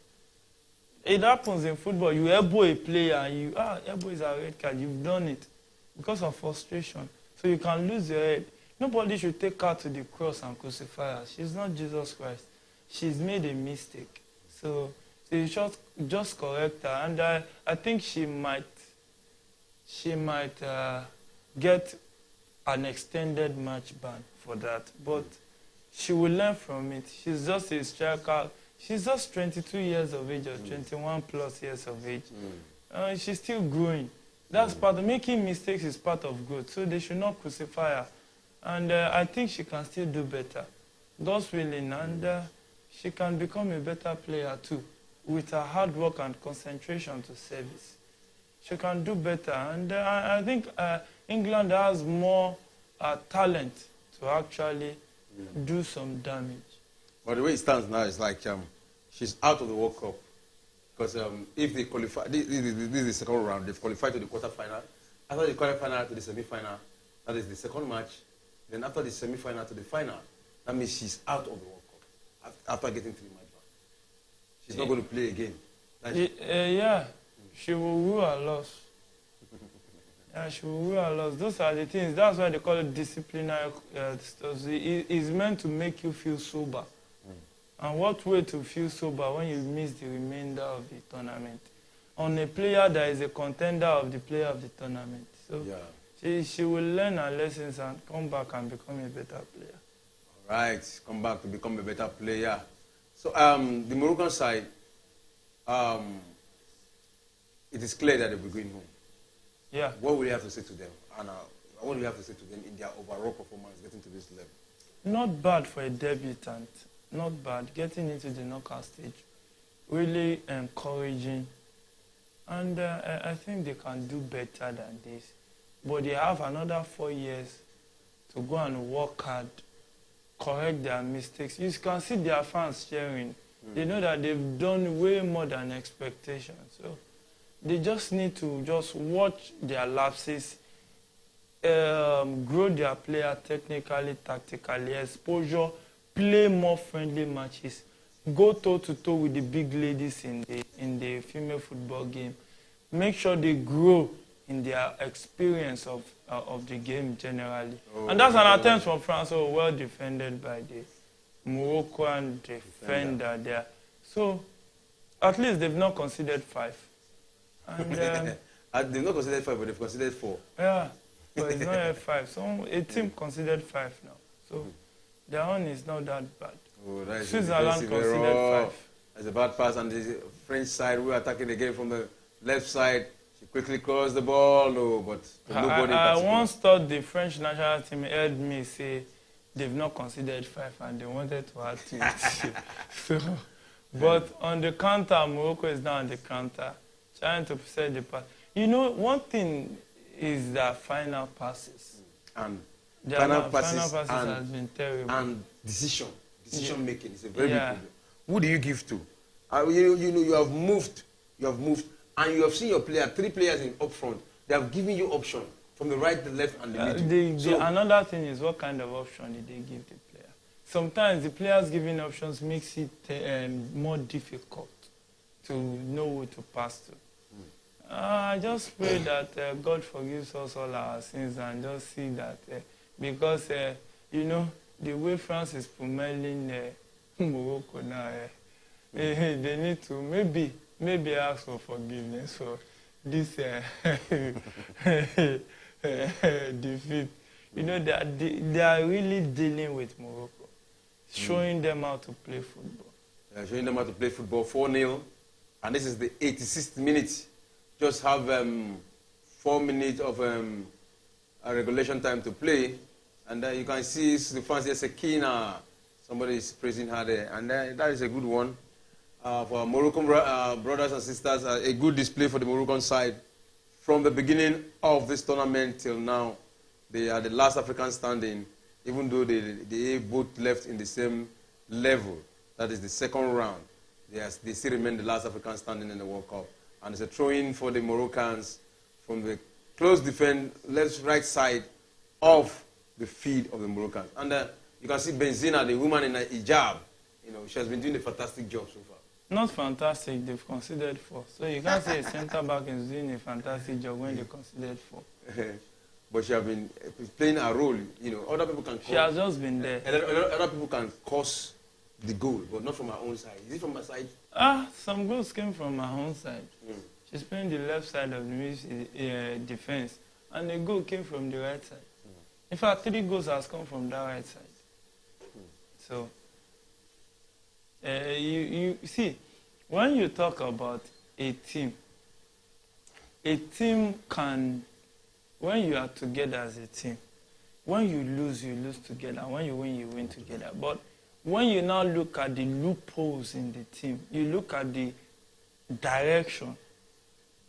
It happens in football. You elbow a player and elbow is a red card. You've done it because of frustration. So you can lose your head. Nobody should take her to the cross and crucify her. She's not Jesus Christ. She's made a mistake. So you should just correct her. And I think she might get an extended match ban for that. But she will learn from it. She's just a striker. She's just 22 years of age or 21 plus years of age. She's still growing. That's part of making mistakes is part of growth. So they should not crucify her. And I think she can still do better. God's willing. And she can become a better player too. With her hard work and concentration to service. She can do better. And I think England has more talent to actually do some damage. But the way it stands now is like she's out of the World Cup. Because if they qualify, this is the second round, they've qualified to the quarterfinal. After the quarterfinal to the semi-final, that is the second match. Then after the semi-final to the final, that means she's out of the World Cup after getting 3 match ban. She's not going to play again. Yeah, she will rule her loss. Yeah, she will rule her loss. Those are the things. That's why they call it disciplinary. It's meant to make you feel sober. And what way to feel sober when you miss the remainder of the tournament? On a player that is a contender of the player of the tournament. So she will learn her lessons and come back and become a better player. All right, come back to become a better player. So the Moroccan side, it is clear that they'll be going home. Yeah. What will you have to say to them? And what do you have to say to them in their overall performance getting to this level? Not bad for a debutant. Not bad. Getting into the knockout stage. Really encouraging. And I think they can do better than this. But they have another 4 years to go and work hard, correct their mistakes. You can see their fans cheering. They know that they've done way more than expectations. So they just need to just watch their lapses, grow their player technically, tactically, exposure, play more friendly matches, go toe-to-toe with the big ladies in the female football game. Make sure they grow in their experience of the game generally. And that's an attempt from France, well defended by the Moroccan defender there. So at least they've not conceded 5. And, they've not considered 5, but they've considered 4. Yeah, but it's not yet 5. So a team considered 5 now. So their own is not that bad. Switzerland considered 5. That's a bad pass, and the French side, we are attacking the game from the left side. She quickly crossed the ball, but nobody. I once thought the French national team heard me say they've not considered 5 and they wanted to add to it. So, but on the counter, Morocco is now on the counter, trying to set the pass. You know, one thing is their final passes. And their final passes has been terrible. And decision making is a very big problem. Who do you give to? You have moved, and you have seen your player, 3 players up front. They have given you option from the right, the left, and the middle. Another thing is what kind of option did they give the player? Sometimes the players giving options makes it more difficult to know who to pass to. I just pray that God forgives us all our sins and just see that because, you know, the way France is pummeling Morocco now, they need to maybe ask for forgiveness for this defeat. You know, they are really dealing with Morocco, showing them how to play football. They are showing them how to play football 4-0, and this is the 86th minute. Just have 4 minutes of a regulation time to play. And you can see the fans here, Sekina. Somebody is praising her there. And that is a good one. For our Moroccan brothers and sisters, a good display for the Moroccan side. From the beginning of this tournament till now, they are the last African standing, even though they both left in the same level. That is the second round. They still remain the last African standing in the World Cup. And it's a throw-in for the Moroccans from the close defense, right side of the field of the Moroccans. And you can see Benzina, the woman in a hijab. You know, she has been doing a fantastic job so far. Not fantastic, they've considered 4. So you can't say a centre-back is doing a fantastic job when they considered 4. But she has been playing a role, you know. Other people can. She has just been there. Other people can cause the goal, but not from her own side. Is it from her side? Some goals came from her own side. She's playing the left side of the defense, and the goal came from the right side. In fact, 3 goals has come from that right side. So, you see, when you talk about a team can, when you are together as a team, when you lose together. When you win together. But when you now look at the loopholes in the team, you look at the direction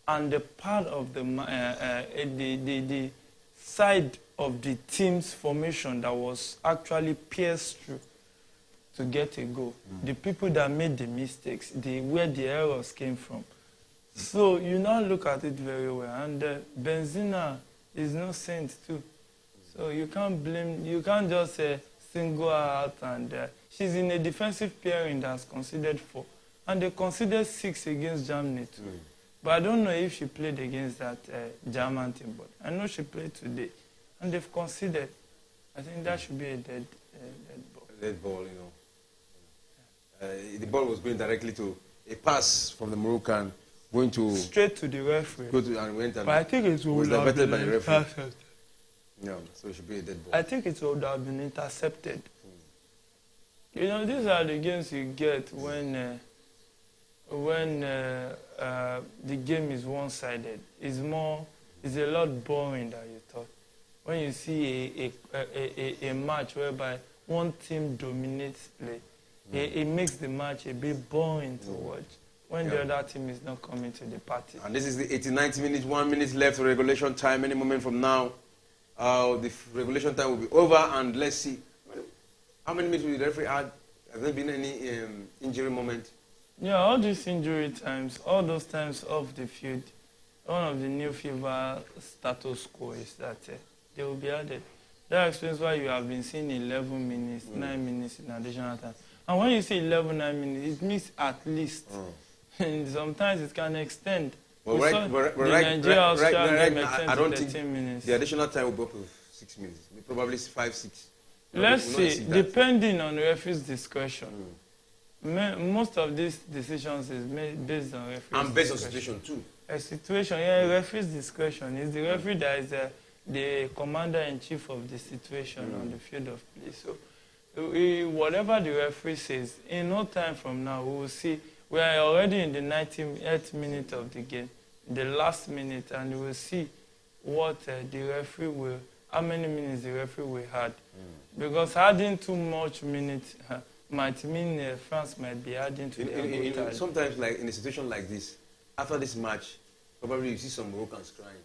and the part of the side of the team's formation that was actually pierced through to get a goal. The people that made the mistakes, where the errors came from. So you now look at it very well. And Benzina is no saint too. So you can't blame, you can't just single her out. And she's in a defensive pairing that's considered 4. And they considered 6 against Germany too. But I don't know if she played against that German team. But I know she played today. And they've considered. I think that should be a dead ball. A dead ball, you know. The ball was going directly to a pass from the Moroccan, going to straight to the referee. But I think it was diverted by the referee. Intercepted. Yeah, so it should be a dead ball. I think it would have been intercepted. You know, these are the games you get when the game is one-sided. It's a lot boring than you thought. When you see a match whereby one team dominates play, it makes the match a bit boring to watch when the other team is not coming to the party. And this is the 89th minute, 1 minute left for regulation time. Any moment from now, the regulation time will be over, and let's see. How many minutes will the referee add? Has there been any injury moment? Yeah, all these injury times, all those times off the field, one of the new FIFA status quo is that they will be added. That explains why you have been seeing 11 minutes, 9 minutes in additional time. And when you say 11, 9 minutes, it means at least. And sometimes it can extend. Well, right now, I don't think minutes. The additional time will go up to 6 minutes. Probably 5, 6. Let's see, depending on the referee's discretion. Most of these decisions is made based on referee's and based on situation too. A situation, yeah, referee's discretion. Is the referee that is the commander-in-chief of the situation on the field of play. So whatever the referee says, in no time from now, we will see. We are already in the 98th minute of the game, the last minute, and we will see what the referee will, how many minutes the referee will have. Because adding too much minutes might mean France might be adding to the sometimes, like in a situation like this, after this match, probably you see some Moroccans crying.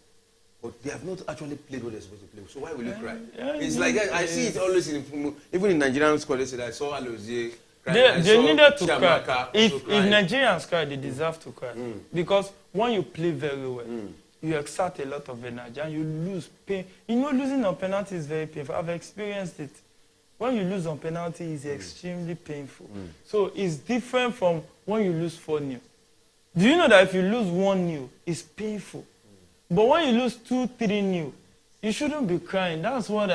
But they have not actually played what they're supposed to play. So why will you cry? It's like I see it always even in Nigerian squad. They said I saw Alozie crying. They needed to cry. If Nigerians cry, they deserve to cry. Because when you play very well, you exert a lot of energy and you lose pain. You know, losing on penalty is very painful. I've experienced it. When you lose on penalty, it's extremely painful. So it's different from when you lose 4-0. Do you know that if you lose 1-0, it's painful? But when you lose 2-3-0, you shouldn't be crying. That's what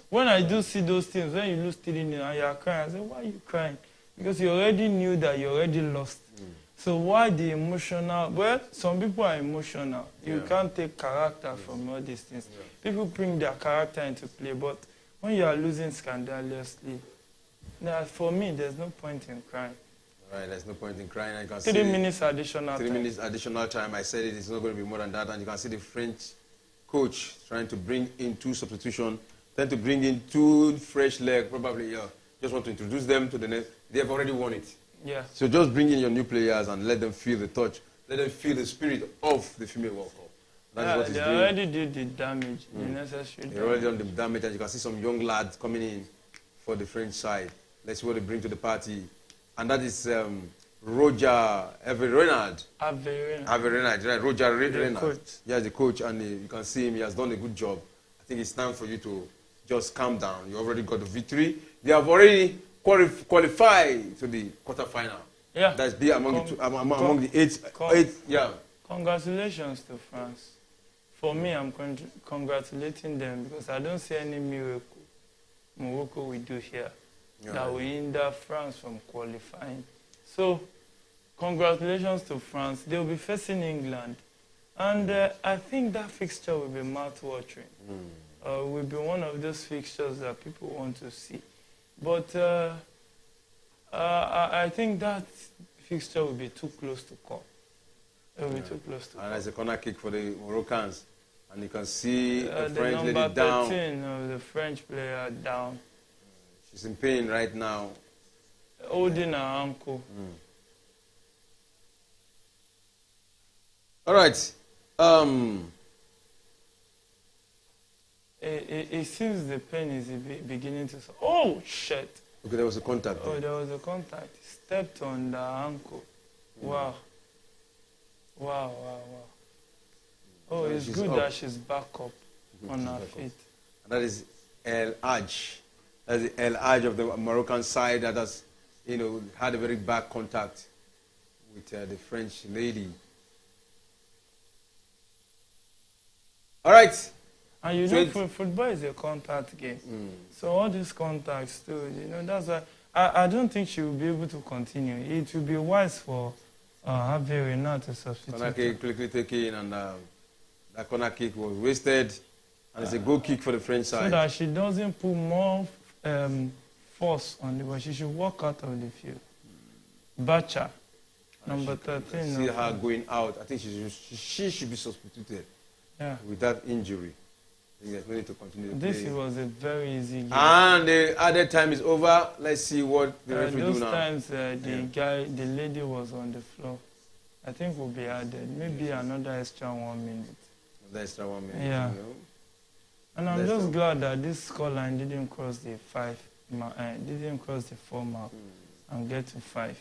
when I do see those things, when you lose 3-0 and you are crying, I say, why are you crying? Because you already knew that you already lost. So why the emotional? Well, some people are emotional. You can't take character from all these things. People bring their character into play, but when you are losing scandalously, for me, there's no point in crying. All right, there's no point in crying. You can 3 see minutes additional 3 time. minutes additional time. I said it's not going to be more than that. And you can see the French coach trying to bring in 2 substitutions, trying to bring in 2 fresh legs, probably, yeah. Just want to introduce them to the next. They have already won it. Yeah. So just bring in your new players and let them feel the touch. Let them feel the spirit of the female World Cup. That's what he's they doing. already did the damage, the necessary They already done the damage, and you can see some young lads coming in for the French side. Let's see what they bring to the party. And that is Roger Renard. Renard, right? Roger Renard. Yeah, the coach, and you can see him. He has done a good job. I think it's time for you to just calm down. You already got the victory. They have already qualified to the quarterfinal. Yeah. That's there among the eight. Yeah. Congratulations to France. For me, I'm congratulating them because I don't see any miracle Morocco will do here that will hinder France from qualifying. So, congratulations to France. They'll be facing England. And I think that fixture will be mouth-watering. Will be one of those fixtures that people want to see. But I think that fixture will be too close to call. It will be too close to call. And there's a corner kick for the Moroccans. And you can see the French lady number down. 13 of the French player down. She's in pain right now. Holding her ankle. All right. It seems the pain is beginning to... Oh, shit. Okay, there was a contact. Oh, there was a contact. He stepped on the ankle. Wow. Wow. Oh, it's good that she's back up on her feet. And that is El Haj. That's the El Haj of the Moroccan side that has, had a very bad contact with the French lady. All right. And football is a contact game. So all these contacts too, that's why I don't think she will be able to continue. It will be wise for Hervé Renard to substitute. Corner kick quickly taken, and that corner kick was wasted. And it's a goal kick for the French side. So that she doesn't put more force on the ball. She should walk out of the field. Bacha, number 13. See her going out. I think she should be substituted with that injury. I think there's no need to continue. This was a very easy game. And the added time is over. Let's see what the referee do now. Those times the lady was on the floor. I think will be added. Maybe another extra 1 minute. Another extra 1 minute. Yeah. And I'm just glad that this scoreline didn't cross the 4 mark and get to 5.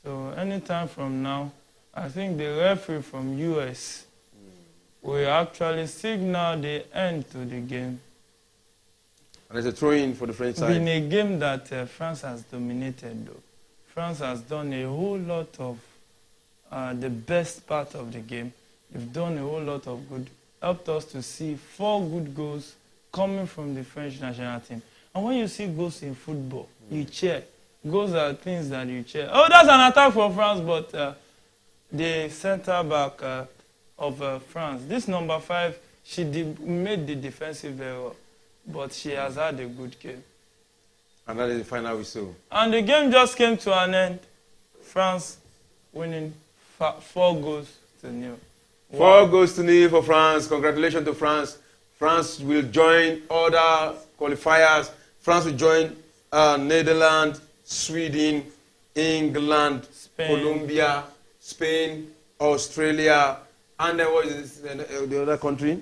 So anytime from now, I think the referee from US will actually signal the end to the game. And there's a throw-in for the French side. In a game that France has dominated, though. France has done a whole lot of the best part of the game. They've done a whole lot of good. Helped us to see 4 good goals coming from the French national team. And when you see goals in football, you cheer. Goals are things that you cheer. Oh, that's an attack for France, but the centre-back of France, this number 5, she made the defensive error, but she has had a good game. And that is the final whistle. And the game just came to an end. France winning 4 goals to 0. 4 goals to 0 for France. Congratulations to France. France will join other qualifiers. France will join Netherlands, Sweden, England, Spain. Colombia, Spain, Australia, and then what is the other country?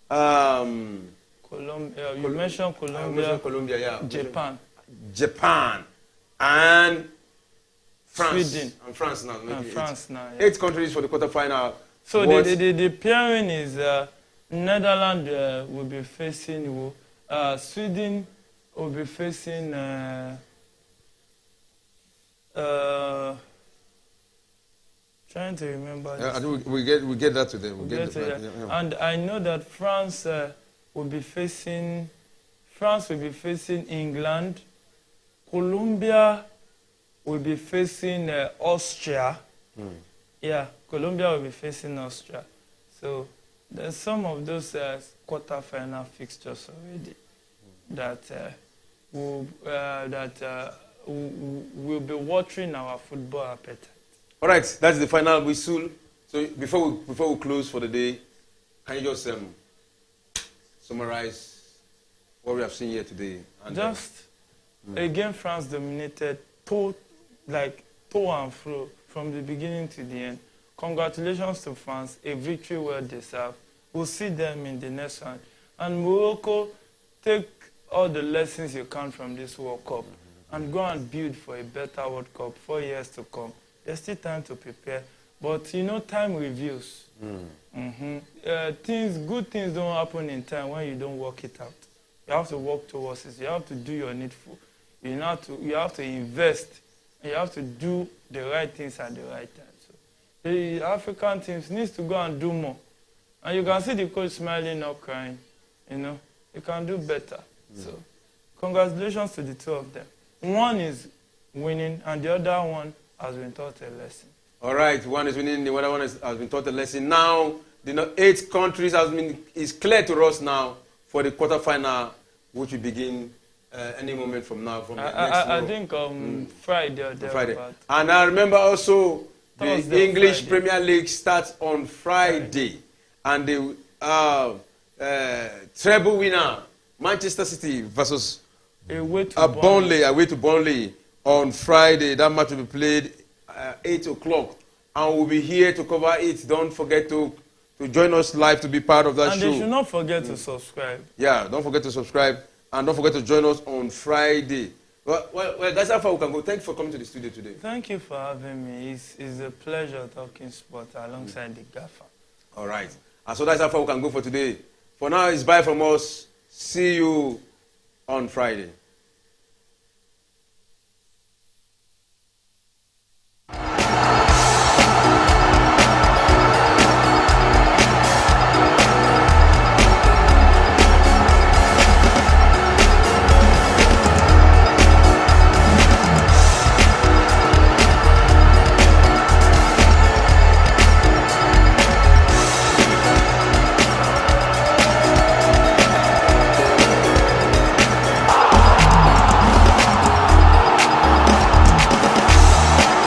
Colombia. You mentioned Colombia. Colombia, yeah. Japan. And France. Sweden. And France now. And France now. Yeah. 8 countries for the quarterfinal. So the pairing is Netherlands will be facing Sweden will be facing trying to remember. We get that to them. And I know that France will be facing England. Colombia will be facing Austria. Yeah, Colombia will be facing Austria. So there's some of those quarter-final fixtures already that will be watering our football appetite. All right, that's the final whistle. So before we close for the day, can you just summarize what we have seen here today? And again, France dominated to and fro from the beginning to the end. Congratulations to France, a victory well deserved. We'll see them in the next one. And Morocco, take all the lessons you can from this World Cup and go and build for a better World Cup 4 years to come. There's still time to prepare, but you know, time reveals. Good things don't happen in time when you don't work it out. You have to work towards it. You have to do your needful. You have to invest. And you have to do the right things at the right time. So the African teams needs to go and do more. And you can see the coach smiling, not crying. You know, you can do better. So congratulations to the two of them. One is winning, and the other one has been taught a lesson. All right, one is winning, the other one has been taught a lesson. Now, the 8 countries is clear to us now for the quarterfinal, which will begin any moment from now. I think Friday or Friday. And I remember also the English Friday. Premier League starts on Friday. And the treble winner, Manchester City versus away to Burnley on Friday. That match will be played at 8 o'clock. And we'll be here to cover it. Don't forget to join us live to be part of that show. And they should not forget to subscribe. Yeah, don't forget to subscribe. And don't forget to join us on Friday. Well, that's how far we can go. Thank you for coming to the studio today. Thank you for having me. It's a pleasure talking sport alongside the gaffer. All right. And so that's how far we can go for today. For now, it's bye from us. See you on Friday.